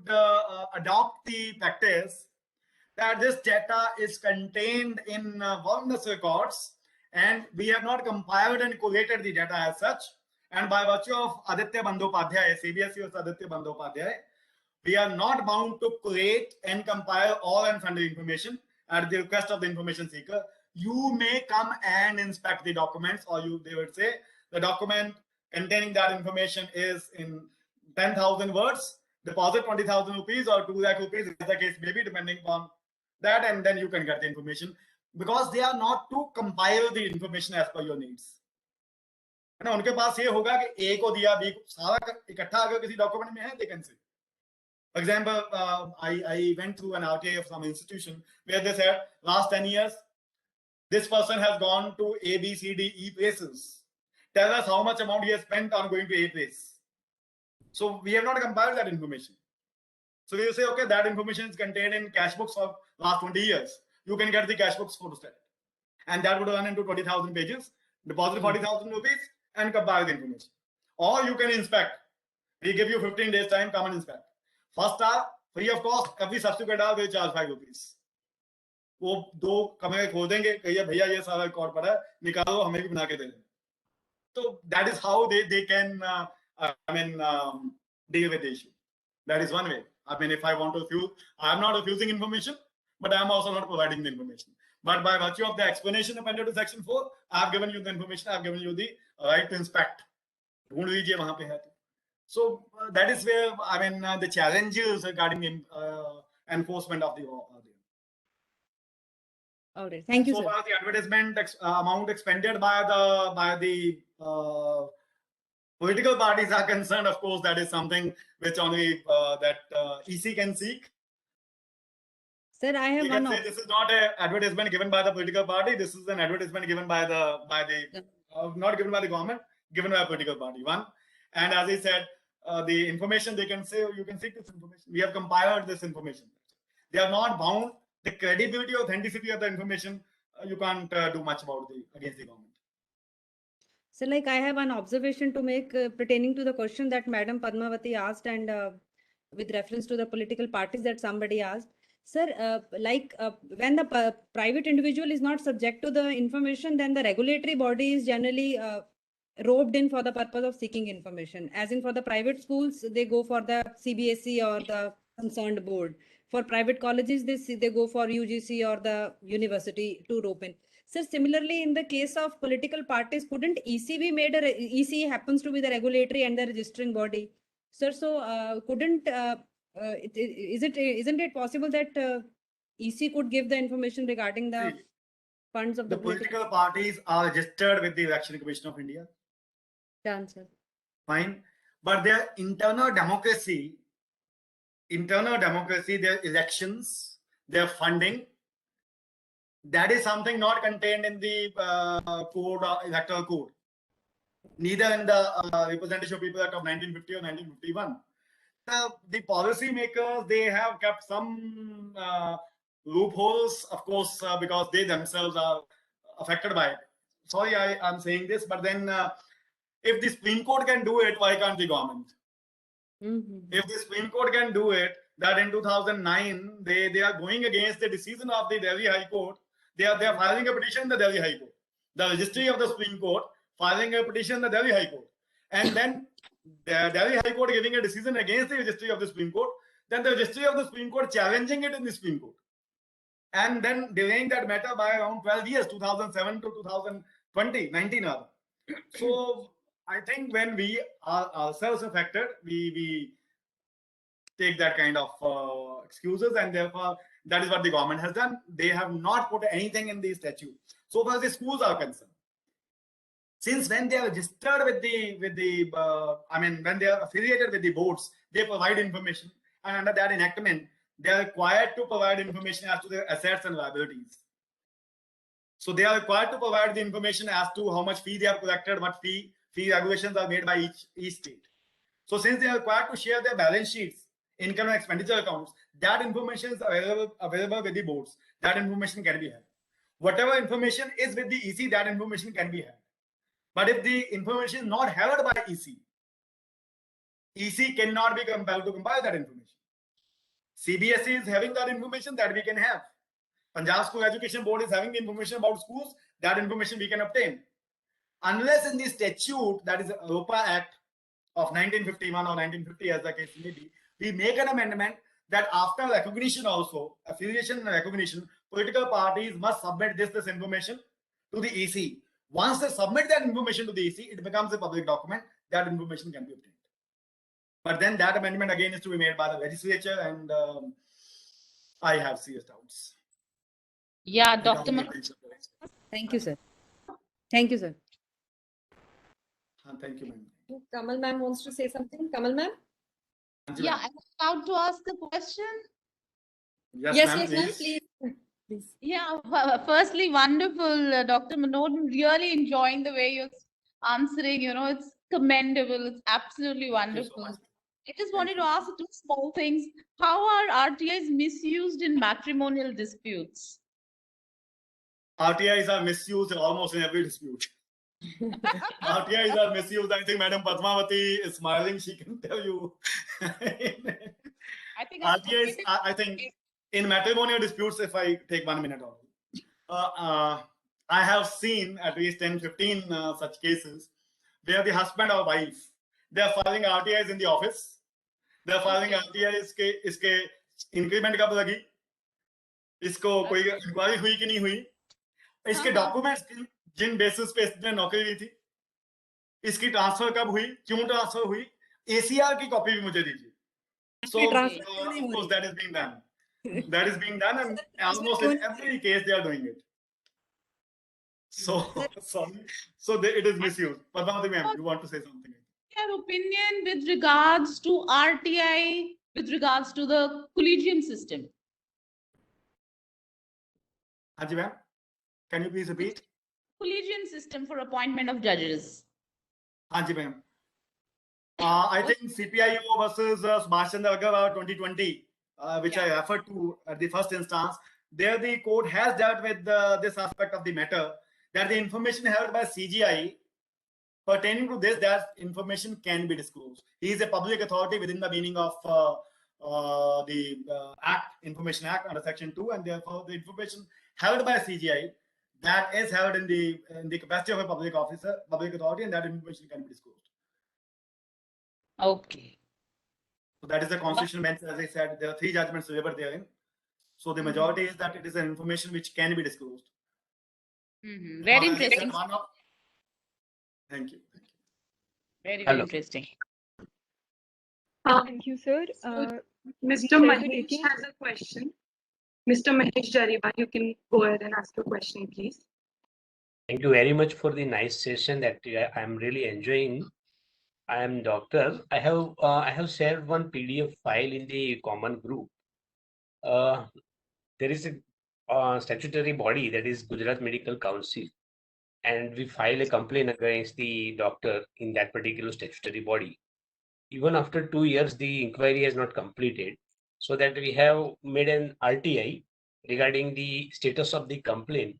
adopt the practice that this data is contained in voluminous records, and we have not compiled and collated the data as such. And by virtue of Aditya Bandyopadhyay, CBSE or Aditya Bandyopadhyay, we are not bound to collate and compile all and sundry information at the request of the information seeker. You may come and inspect the documents, or they would say the document containing that information is in 10,000 words, deposit 20,000 rupees or 2 lakh rupees, as the case may be, depending on that, and then you can get the information, because they are not to compile the information as per your needs. है ना, उनके पास ये होगा कि A को दिया, B को, सारा इकट्ठा अगर किसी डॉक्यूमेंट में है, they can say. For example, I went through an RTA of some institution where they said last 10 years, this person has gone to A, B, C, D, E places. Tell us how much amount he has spent on going to A place. So we have not compiled that information. So we will say, okay, that information is contained in cash books of last 20 years. You can get the cash books photostat. And that would run into 20,000 pages, deposit 40,000 rupees and compile the information. Or you can inspect. We give you 15 days time, come and inspect. First hour, free of cost, every subsequent hour they charge 5 rupees. वो 2 कमरे खोल देंगे, कहिए भैया ये सारा record पड़ा है, निकालो हमें भी बना के दे दें. So that is how they can deal with the issue. That is one way. I mean, if I want to refuse, I am not refusing information, but I am also not providing the information. But by virtue of the explanation appended to section 4, I have given you the information, I have given you the right to inspect. ढूंढ लीजिए वहां पे है तो. So that is where the challenges regarding enforcement of the law are there. All right. Thank you, so sir. far, the advertisement amount expended by the political parties are concerned, of course, that is something which only EC can seek. Sir, I have one. This is not an advertisement given by the political party. This is an advertisement given by not given by the government, given by a political party. One, and as I said, the information they can say, you can seek this information. We have compiled this information. They are not bound. The credibility, authenticity of the information, you can't do much about against the government. So, like, I have an observation to make pertaining to the question that Madam Padmavati asked, and with reference to the political parties that somebody asked. Sir, when the private individual is not subject to the information, then the regulatory body is generally roped in for the purpose of seeking information. As in, for the private schools, they go for the CBSE or the concerned board. For private colleges, they go for UGC or the university to rope in. Sir, similarly, in the case of political parties, couldn't EC be made EC happens to be the regulatory and the registering body? Sir, so couldn't isn't it possible that EC could give the information regarding the funds of the political parties are registered with the Election Commission of India? Done, sir. Fine, but their internal democracy, their elections, their funding, that is something not contained in the electoral code, neither in the Representation of People Act of 1950 or 1951. The policy makers, they have kept some loopholes, of course, because they themselves are affected by it. Sorry, I'm saying this, but then if the Supreme Court can do it, why can't the government? If the Supreme Court can do it, that in 2009 they are going against the decision of the Delhi High Court. They are filing a petition in the Delhi High Court. The registry of the Supreme Court filing a petition in the Delhi High Court, and then the Delhi High Court giving a decision against the registry of the Supreme Court. Then the registry of the Supreme Court challenging it in the Supreme Court, and then delaying that matter by around 12 years, 2007 to 2020, 19 rather. So I think when we are ourselves affected, we take that kind of excuses, and therefore that is what the government has done. They have not put anything in the statute. So far as the schools are concerned, since when they are registered with when they are affiliated with the boards, they provide information, and under that enactment, they are required to provide information as to their assets and liabilities. So they are required to provide the information as to how much fee they have collected, what fee regulations are made by each state. So since they are required to share their balance sheets, income and expenditure accounts, that information is available with the boards. That information can be had. Whatever information is with the EC, that information can be had. But if the information is not held by EC cannot be compelled to compile that information. CBSE is having that information that we can have. Punjab School Education Board is having the information about schools, that information we can obtain. Unless in the statute, that is Europa Act of 1951 or 1950 as the case may be, we make an amendment that after recognition also, affiliation and recognition, political parties must submit this information to the EC. Once they submit that information to the EC, it becomes a public document. That information can be obtained. But then that amendment again is to be made by the legislature, and I have serious doubts. Yeah, Dr. Thank you, sir. Thank you, sir. Thank you, ma'am. Kamal ma'am wants to say something. Kamal ma'am? Yeah, I'm about to ask a question. Yes, ma'am, please. Yeah, firstly, wonderful, Dr. Manoj. I'm really enjoying the way you're answering. It's commendable. It's absolutely Thank you so wonderful. much. I just Thank wanted you. to ask two small things. How are RTIs misused in matrimonial disputes? RTIs are misused almost in every dispute. RTIs are misused. I think Madam Padmavati is smiling. She can tell you. I think RTIs, I think in matrimonial disputes, if I take 1 minute only, I have seen at least 10, 15 such cases where the husband or wife, they are filing RTIs in the office. They are filing RTIs के इसके increment कब लगी, इसको कोई inquiry हुई कि नहीं हुई, इसके डॉक्यूमेंट्स जिन बेसिस पे इसने नौकरी ली थी, इसकी ट्रांसफर कब हुई, क्यों ट्रांसफर हुई, एसीआर की कॉपी भी मुझे दीजिए. So of course that is being done. That is being done, and almost in every case they are doing it. So sorry. So it is misused. Padmavati ma'am, you want to say something? Your opinion with regards to RTI, with regards to the collegium system? Haji ma'am, can you please repeat? Collegium system for appointment of judges. Haji ma'am. I think CPIO versus Subhash Chandra Agarwal 2020, which I referred to at the first instance. There the court has dealt with this aspect of the matter, that the information held by CGI pertaining to this, that information can be disclosed. He is a public authority within the meaning of the Act, Information Act under Section 2, and therefore the information held by CGI, that is held in the capacity of a public officer, public authority, and that information can be disclosed. Okay. So that is the constitutional bench. As I said, there are 3 judgments delivered therein. So the majority is that it is an information which can be disclosed. Very interesting. Thank you. Very interesting. Thank you, sir. Mr. Mahesh has a question. Mr. Mahesh Jariwal, you can go ahead and ask your question, please. Thank you very much for the nice session that I am really enjoying. I am doctor. I have shared one PDF file in the common group. There is a statutory body, that is Gujarat Medical Council, and we file a complaint against the doctor in that particular statutory body. Even after 2 years, the inquiry has not completed, so that we have made an RTI regarding the status of the complaint,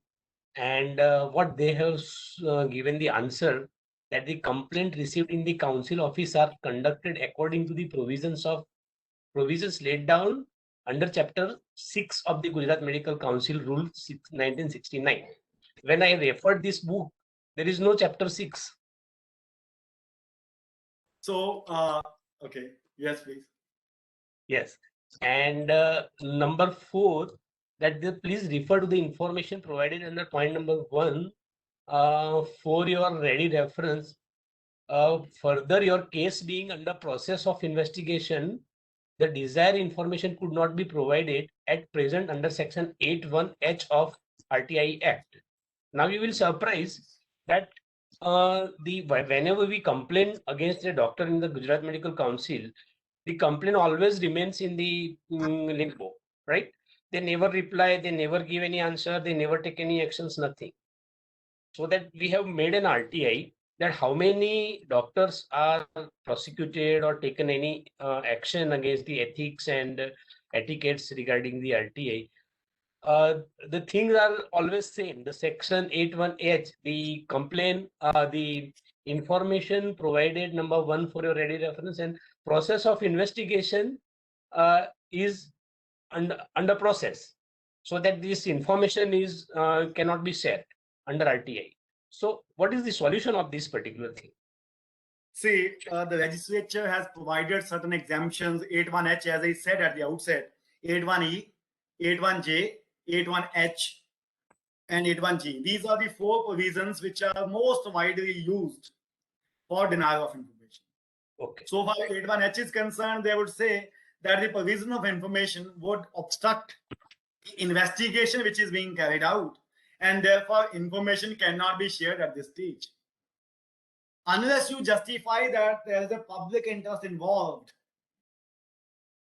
and what they have given the answer, that the complaint received in the council office are conducted according to the provisions laid down under Chapter 6 of the Gujarat Medical Council Rule 1969. When I referred this book, there is no Chapter 6. So, okay. Yes, please. Yes. And number 4, that please refer to the information provided under point number 1 for your ready reference. Further, your case being under process of investigation, the desired information could not be provided at present under Section 81H of RTI Act. Now you will surprise that whenever we complain against a doctor in the Gujarat Medical Council, the complaint always remains in the limbo, right? They never reply, they never give any answer, they never take any actions, nothing. So that we have made an RTI, that how many doctors are prosecuted or taken any action against the ethics and etiquettes regarding the RTI. The things are always same. The Section 81H, the complaint, the information provided, number 1 for your ready reference, and process of investigation is under process, so that this information is cannot be shared under RTI. So what is the solution of this particular thing? See, the legislature has provided certain exemptions, 81H, as I said at the outset, 81E, 81J, 81H, and 81G. These are the 4 provisions which are most widely used for denial of information. Okay. So far 81H is concerned, they would say that the provision of information would obstruct the investigation which is being carried out, and therefore information cannot be shared at this stage. Unless you justify that there is a public interest involved,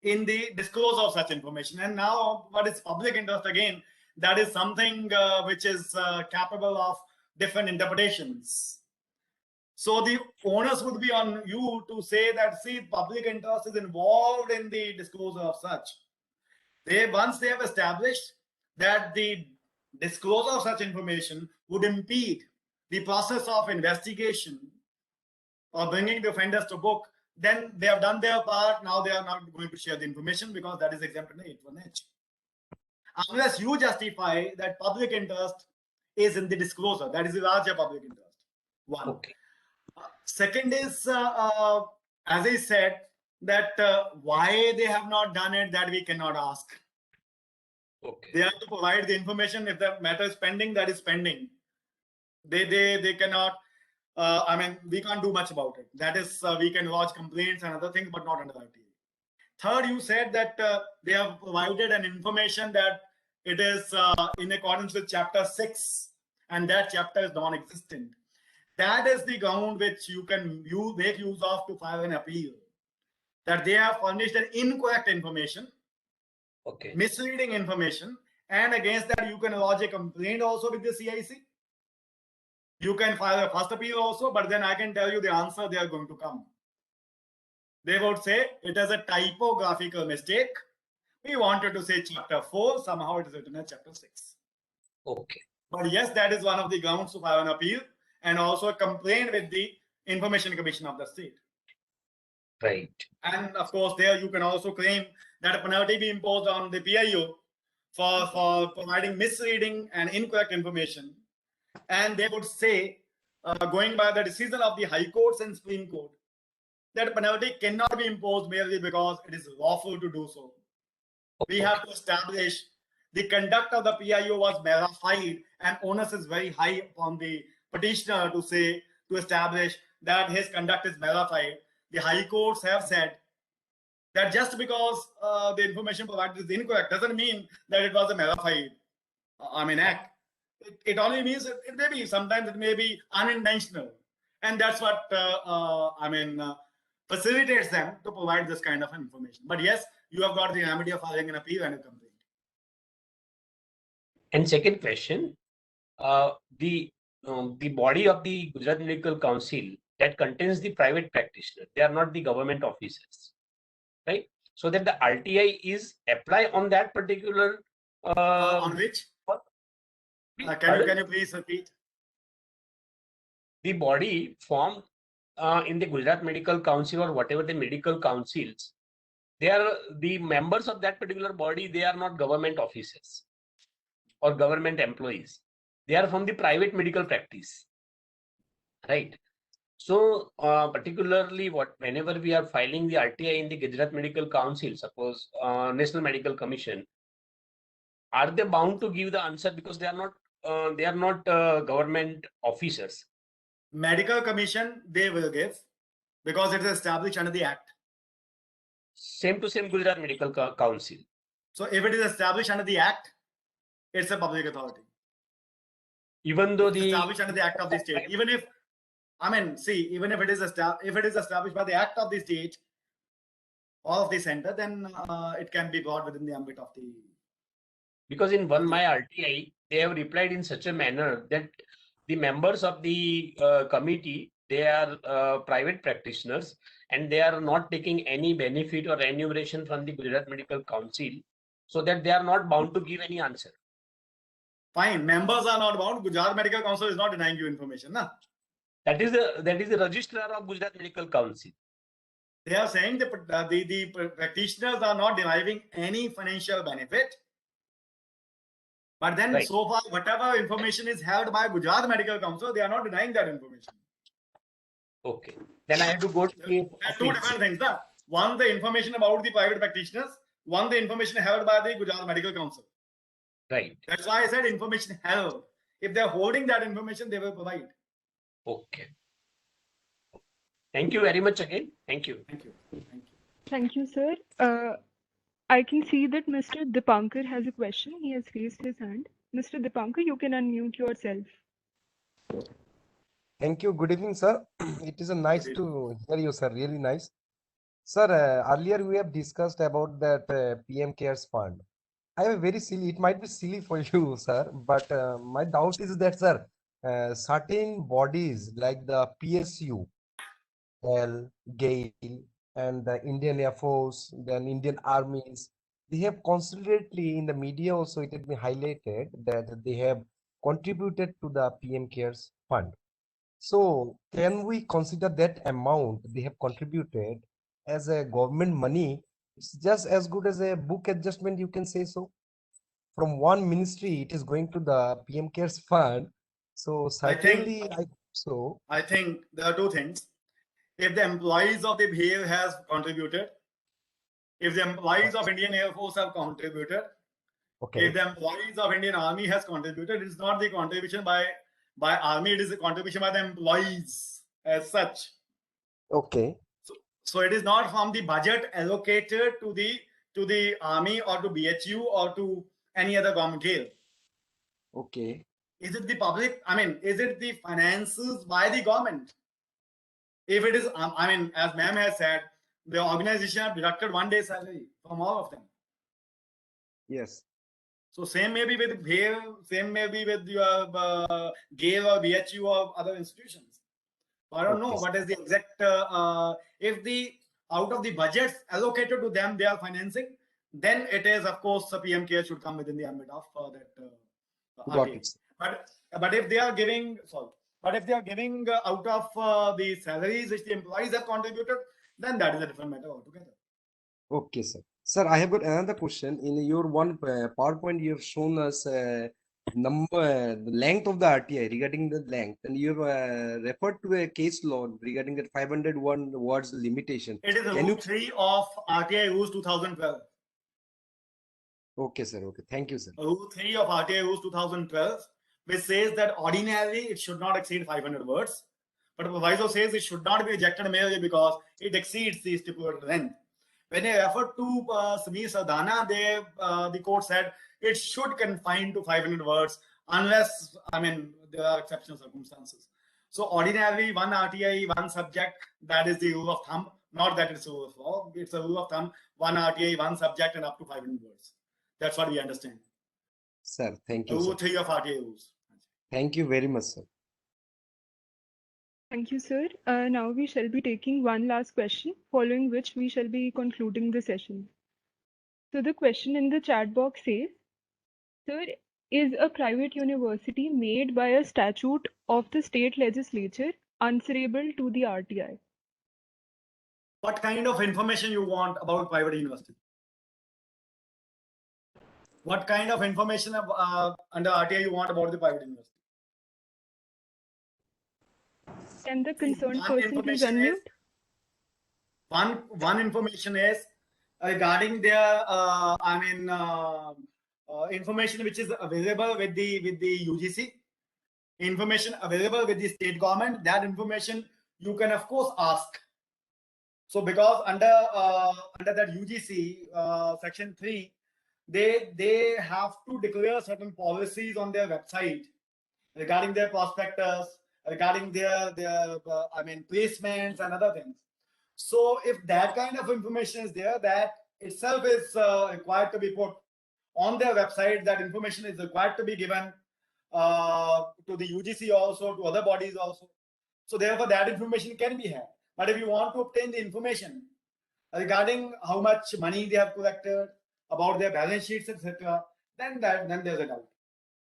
in the disclosure of such information. And now what is public interest again, that is something which is capable of different interpretations. So the onus would be on you to say that, see, public interest is involved in the disclosure of such. Once they have established that the disclosure of such information would impede the process of investigation or bringing the offenders to book, then they have done their part. Now they are not going to share the information because that is exempt in 8.1h. Unless you justify that public interest is in the disclosure, that is the larger public interest. One. Okay. Second is, as I said, that why they have not done it, that we cannot ask. Okay. They have to provide the information. If the matter is pending, that is pending. They cannot. I mean, we can't do much about it. That is, we can lodge complaints and other things, but not under RTA. Third, you said that they have provided an information that it is in accordance with Chapter 6, and that chapter is non-existent. That is the ground which you can make use of to file an appeal. That they have furnished an incorrect information, Okay. misleading information, and against that you can lodge a complaint also with the CIC. You can file a first appeal also, but then I can tell you the answer they are going to come. They would say it is a typographical mistake. We wanted to say Chapter 4, somehow it is written as Chapter 6. Okay. But yes, that is one of the grounds to file an appeal and also a complaint with the Information Commission of the state. Right. And of course, there you can also claim that a penalty be imposed on the PIO for providing misleading and incorrect information. And they would say, going by the decision of the High Courts and Supreme Court, that penalty cannot be imposed merely because it is lawful to do so. We have to establish the conduct of the PIO was verified, and onus is very high upon the petitioner to establish that his conduct is verified. The High Courts have said that just because the information provided is incorrect doesn't mean that it was a verified act. It only means it may be, sometimes it may be unintentional. And that's what facilitates them to provide this kind of information. But yes, you have got the remedy of filing an appeal and a complaint. And second question, the body of the Gujarat Medical Council that contains the private practitioner, they are not the government officers, right? So that the RTI is apply on that particular. On which? Can you please repeat? The body formed in the Gujarat Medical Council or whatever the medical councils, they are the members of that particular body. They are not government officers or government employees. They are from the private medical practice, right? So particularly whenever we are filing the RTI in the Gujarat Medical Council, suppose National Medical Commission, are they bound to give the answer because they are not government officers? Medical Commission, they will give because it is established under the Act. Same to same Gujarat Medical Council. So if it is established under the Act, it's a public authority. Even though it's established under the Act of the state, even if it is established by the Act of the state or of the center, then it can be brought within the ambit of the. Because in One My RTI, they have replied in such a manner that the members of the committee, they are private practitioners and they are not taking any benefit or remuneration from the Gujarat Medical Council, so that they are not bound to give any answer. Fine, members are not bound. Gujarat Medical Council is not denying you information, na? That is the registrar of Gujarat Medical Council. They are saying the practitioners are not deriving any financial benefit. But then so far, whatever information is held by Gujarat Medical Council, they are not denying that information. Okay. Then I have to go to the two different things. Na? One, the information about the private practitioners. One, the information held by the Gujarat Medical Council. Right. That's why I said information held. If they're holding that information, they will provide. Okay. Thank you very much again. Thank you. Thank you. Thank you. Thank you, sir. I can see that Mr. Dipankar has a question. He has raised his hand. Mr. Dipankar, you can unmute yourself. Thank you. Good evening, sir. It is nice to hear you, sir. Really nice. Sir, earlier we have discussed about that PM CARES fund. I have a very silly, it might be silly for you, sir, but my doubt is that, sir, certain bodies like the PSU, GAIL, and the Indian Air Force, then Indian armies, they have constantly in the media also it has been highlighted that they have contributed to the PM CARES fund. So can we consider that amount they have contributed as a government money? It's just as good as a book adjustment, you can say so. From one ministry, it is going to the PM CARES fund. So certainly, I think there are two things. If the employees of the BHAL has contributed, if the employees of Indian Air Force have contributed, if the employees of Indian Army has contributed, it is not the contribution by Army, it is a contribution by the employees as such. Okay. So it is not from the budget allocated to the Army or to BHU or to any other government jail. Okay. Is it the public? I mean, is it the finances by the government? If it is, I mean, as ma'am has said, the organization have deducted 1 day's salary from all of them. Yes. So same may be with BHAL, same may be with your GAIL or BHU or other institutions. So I don't know what is the exact, if the out of the budgets allocated to them, they are financing, then it is, of course, the PM CARES should come within the ambit of that. Got it. But if they are giving, but if they are giving out of the salaries which the employees have contributed, then that is a different matter altogether. Okay, sir. Sir, I have got another question. In your one PowerPoint, you have shown us the length of the RTI regarding the length, and you have referred to a case law regarding that 501 words limitation. It is Rule 3 of RTI Rules 2012. Okay, sir. Okay. Thank you, sir. Rule 3 of RTI Rules 2012, which says that ordinarily it should not exceed 500 words. But the proviso says it should not be rejected merely because it exceeds the stipulated length. When I referred to Samir Sardana, the court said it should confine to 500 words unless, I mean, there are exceptional circumstances. So ordinarily, one RTI, one subject, that is the rule of thumb. Not that it's a rule of law. It's a rule of thumb. One RTI, one subject, and up to 500 words. That's what we understand. Sir, thank you. Rule 3 of RTI rules. Thank you very much, sir. Thank you, sir. Now we shall be taking one last question, following which we shall be concluding the session. So the question in the chat box says, sir, is a private university made by a statute of the state legislature answerable to the RTI? What kind of information you want about private university? What kind of information under RTI you want about the private university? Can the concerned person please unmute? One information is regarding their, information which is available with the UGC, information available with the state government. That information you can of course ask. So because under that UGC section 3, they have to declare certain policies on their website regarding their prospectus, regarding their placements and other things. So if that kind of information is there, that itself is required to be put on their website. That information is required to be given to the UGC also, to other bodies also. So therefore that information can be had. But if you want to obtain the information regarding how much money they have collected, about their balance sheets, etc., then there's a doubt.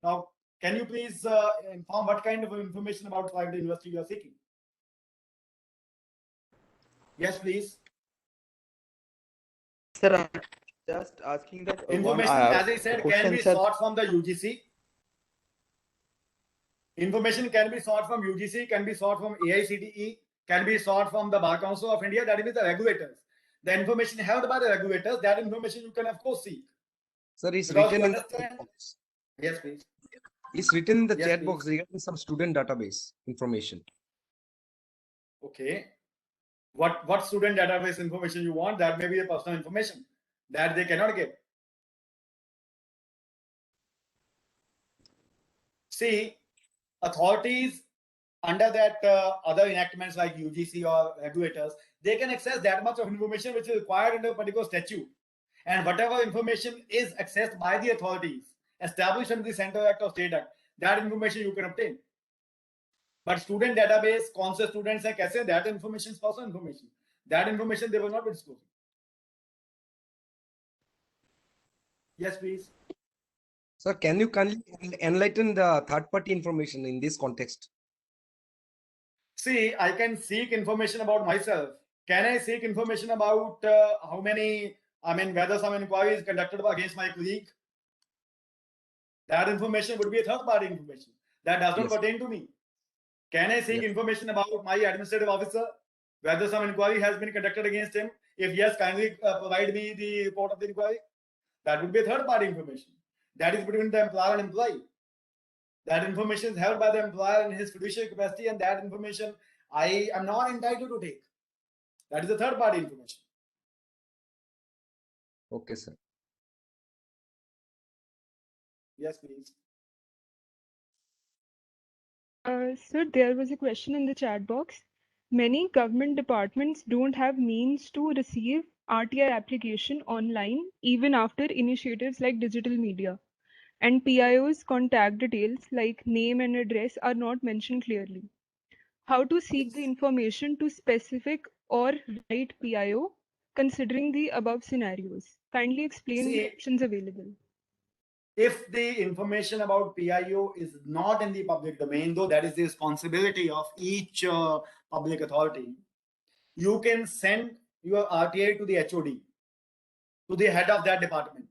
Now, can you please inform what kind of information about private university you are seeking? Yes, please. Sir, I'm just asking that information, as I said, can be sought from the UGC. Information can be sought from UGC, can be sought from AICTE, can be sought from the Bar Council of India, that is the regulators. The information held by the regulators, that information you can of course seek. Sir, it's written in the chat box. Yes, please. It's written in the chat box regarding some student database information. Okay. What student database information you want? That may be a personal information that they cannot give. See, authorities under that other enactments like UGC or regulators, they can access that much of information which is required under a particular statute. And whatever information is accessed by the authorities established under the Central Act or State Act, that information you can obtain. But student database, कौन से students हैं कैसे, that information is personal information. That information they will not be disclosing. Yes, please. Sir, can you kindly enlighten the third-party information in this context? See, I can seek information about myself. Can I seek information about how many, whether some inquiry is conducted against my colleague? That information would be a third-party information. That does not pertain to me. Can I seek information about my administrative officer? Whether some inquiry has been conducted against him? If yes, kindly provide me the report of the inquiry. That would be a third-party information. That is between the employer and employee. That information is held by the employer in his fiduciary capacity, and that information I am not entitled to take. That is a third-party information. Okay, sir. Yes, please. Sir, there was a question in the chat box. Many government departments don't have means to receive RTI application online even after initiatives like digital media. And PIO's contact details like name and address are not mentioned clearly. How to seek the information to specific or right PIO considering the above scenarios? Kindly explain the options available. If the information about PIO is not in the public domain, though that is the responsibility of each public authority, you can send your RTI to the HOD, to the head of that department.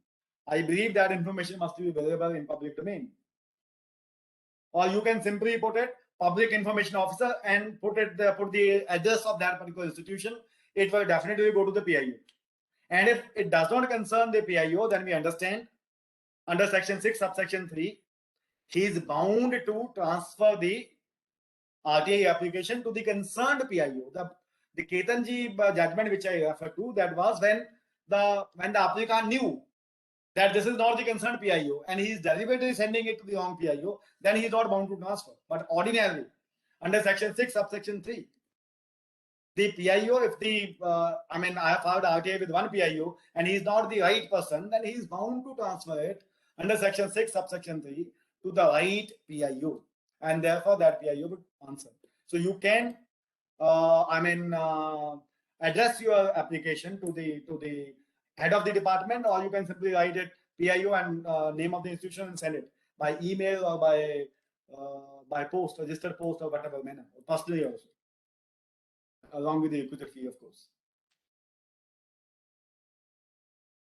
I believe that information must be available in public domain. Or you can simply put it public information officer and put the address of that particular institution. It will definitely go to the PIO. And if it does not concern the PIO, then we understand under section 6 subsection 3, he is bound to transfer the RTI application to the concerned PIO. The Ketanji judgment which I refer to, that was when the applicant knew that this is not the concerned PIO and he is deliberately sending it to the wrong PIO, then he is not bound to transfer. But ordinarily, under section 6 subsection 3, the PIO, if I have filed RTI with one PIO and he is not the right person, then he is bound to transfer it under section 6 subsection 3 to the right PIO, and therefore that PIO would answer. So you can address your application to the head of the department, or you can simply write it PIO and name of the institution and send it by email or by post, registered post, or whatever manner, or personally also, along with the requisite fee, of course.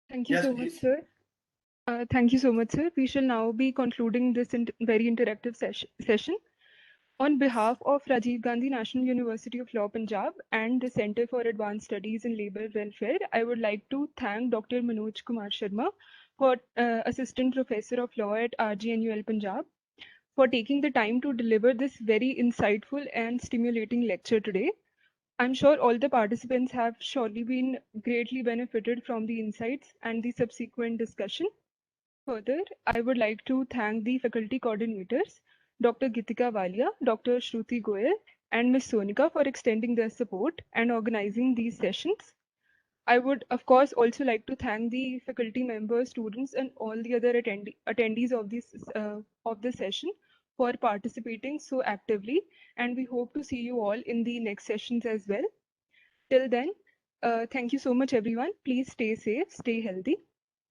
Thank you Yes, so please. much, sir. Thank you so much, sir. We shall now be concluding this very interactive session. On behalf of Rajiv Gandhi National University of Law, Punjab and the Center for Advanced Studies in Labour Welfare, I would like to thank Dr. Manoj Kumar Sharma, for Assistant Professor of Law at RGNUL Punjab, for taking the time to deliver this very insightful and stimulating lecture today. I'm sure all the participants have surely been greatly benefited from the insights and the subsequent discussion. Further, I would like to thank the faculty coordinators, Dr. Gitika Walia, Dr. Shruti Goyal, and Ms. Sonika for extending their support and organizing these sessions. I would, of course, also like to thank the faculty members, students, and all the other attendees of this session for participating so actively, and we hope to see you all in the next sessions as well. Till then, thank you so much, everyone. Please stay safe, stay healthy.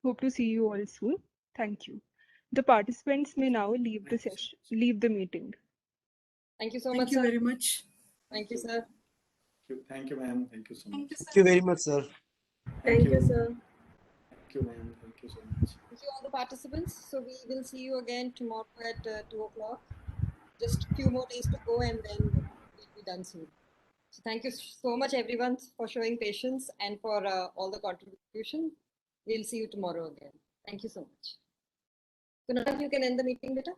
Hope to see you all soon. Thank you. The participants may now leave the session, leave the meeting. Thank you so Thank much, you sir. very much. Thank you, sir. Thank you, ma'am. Thank you so much. Thank you very much, sir. Thank you, sir. Thank you, ma'am. Thank you so much. Thank you, all the participants. So we will see you again tomorrow at 2 o'clock. Just a few more days to go, and then we'll be done soon. So thank you so much, everyone, for showing patience and for all the contribution. We'll see you tomorrow again. Thank you so much. Kunal, you can end the meeting, beta.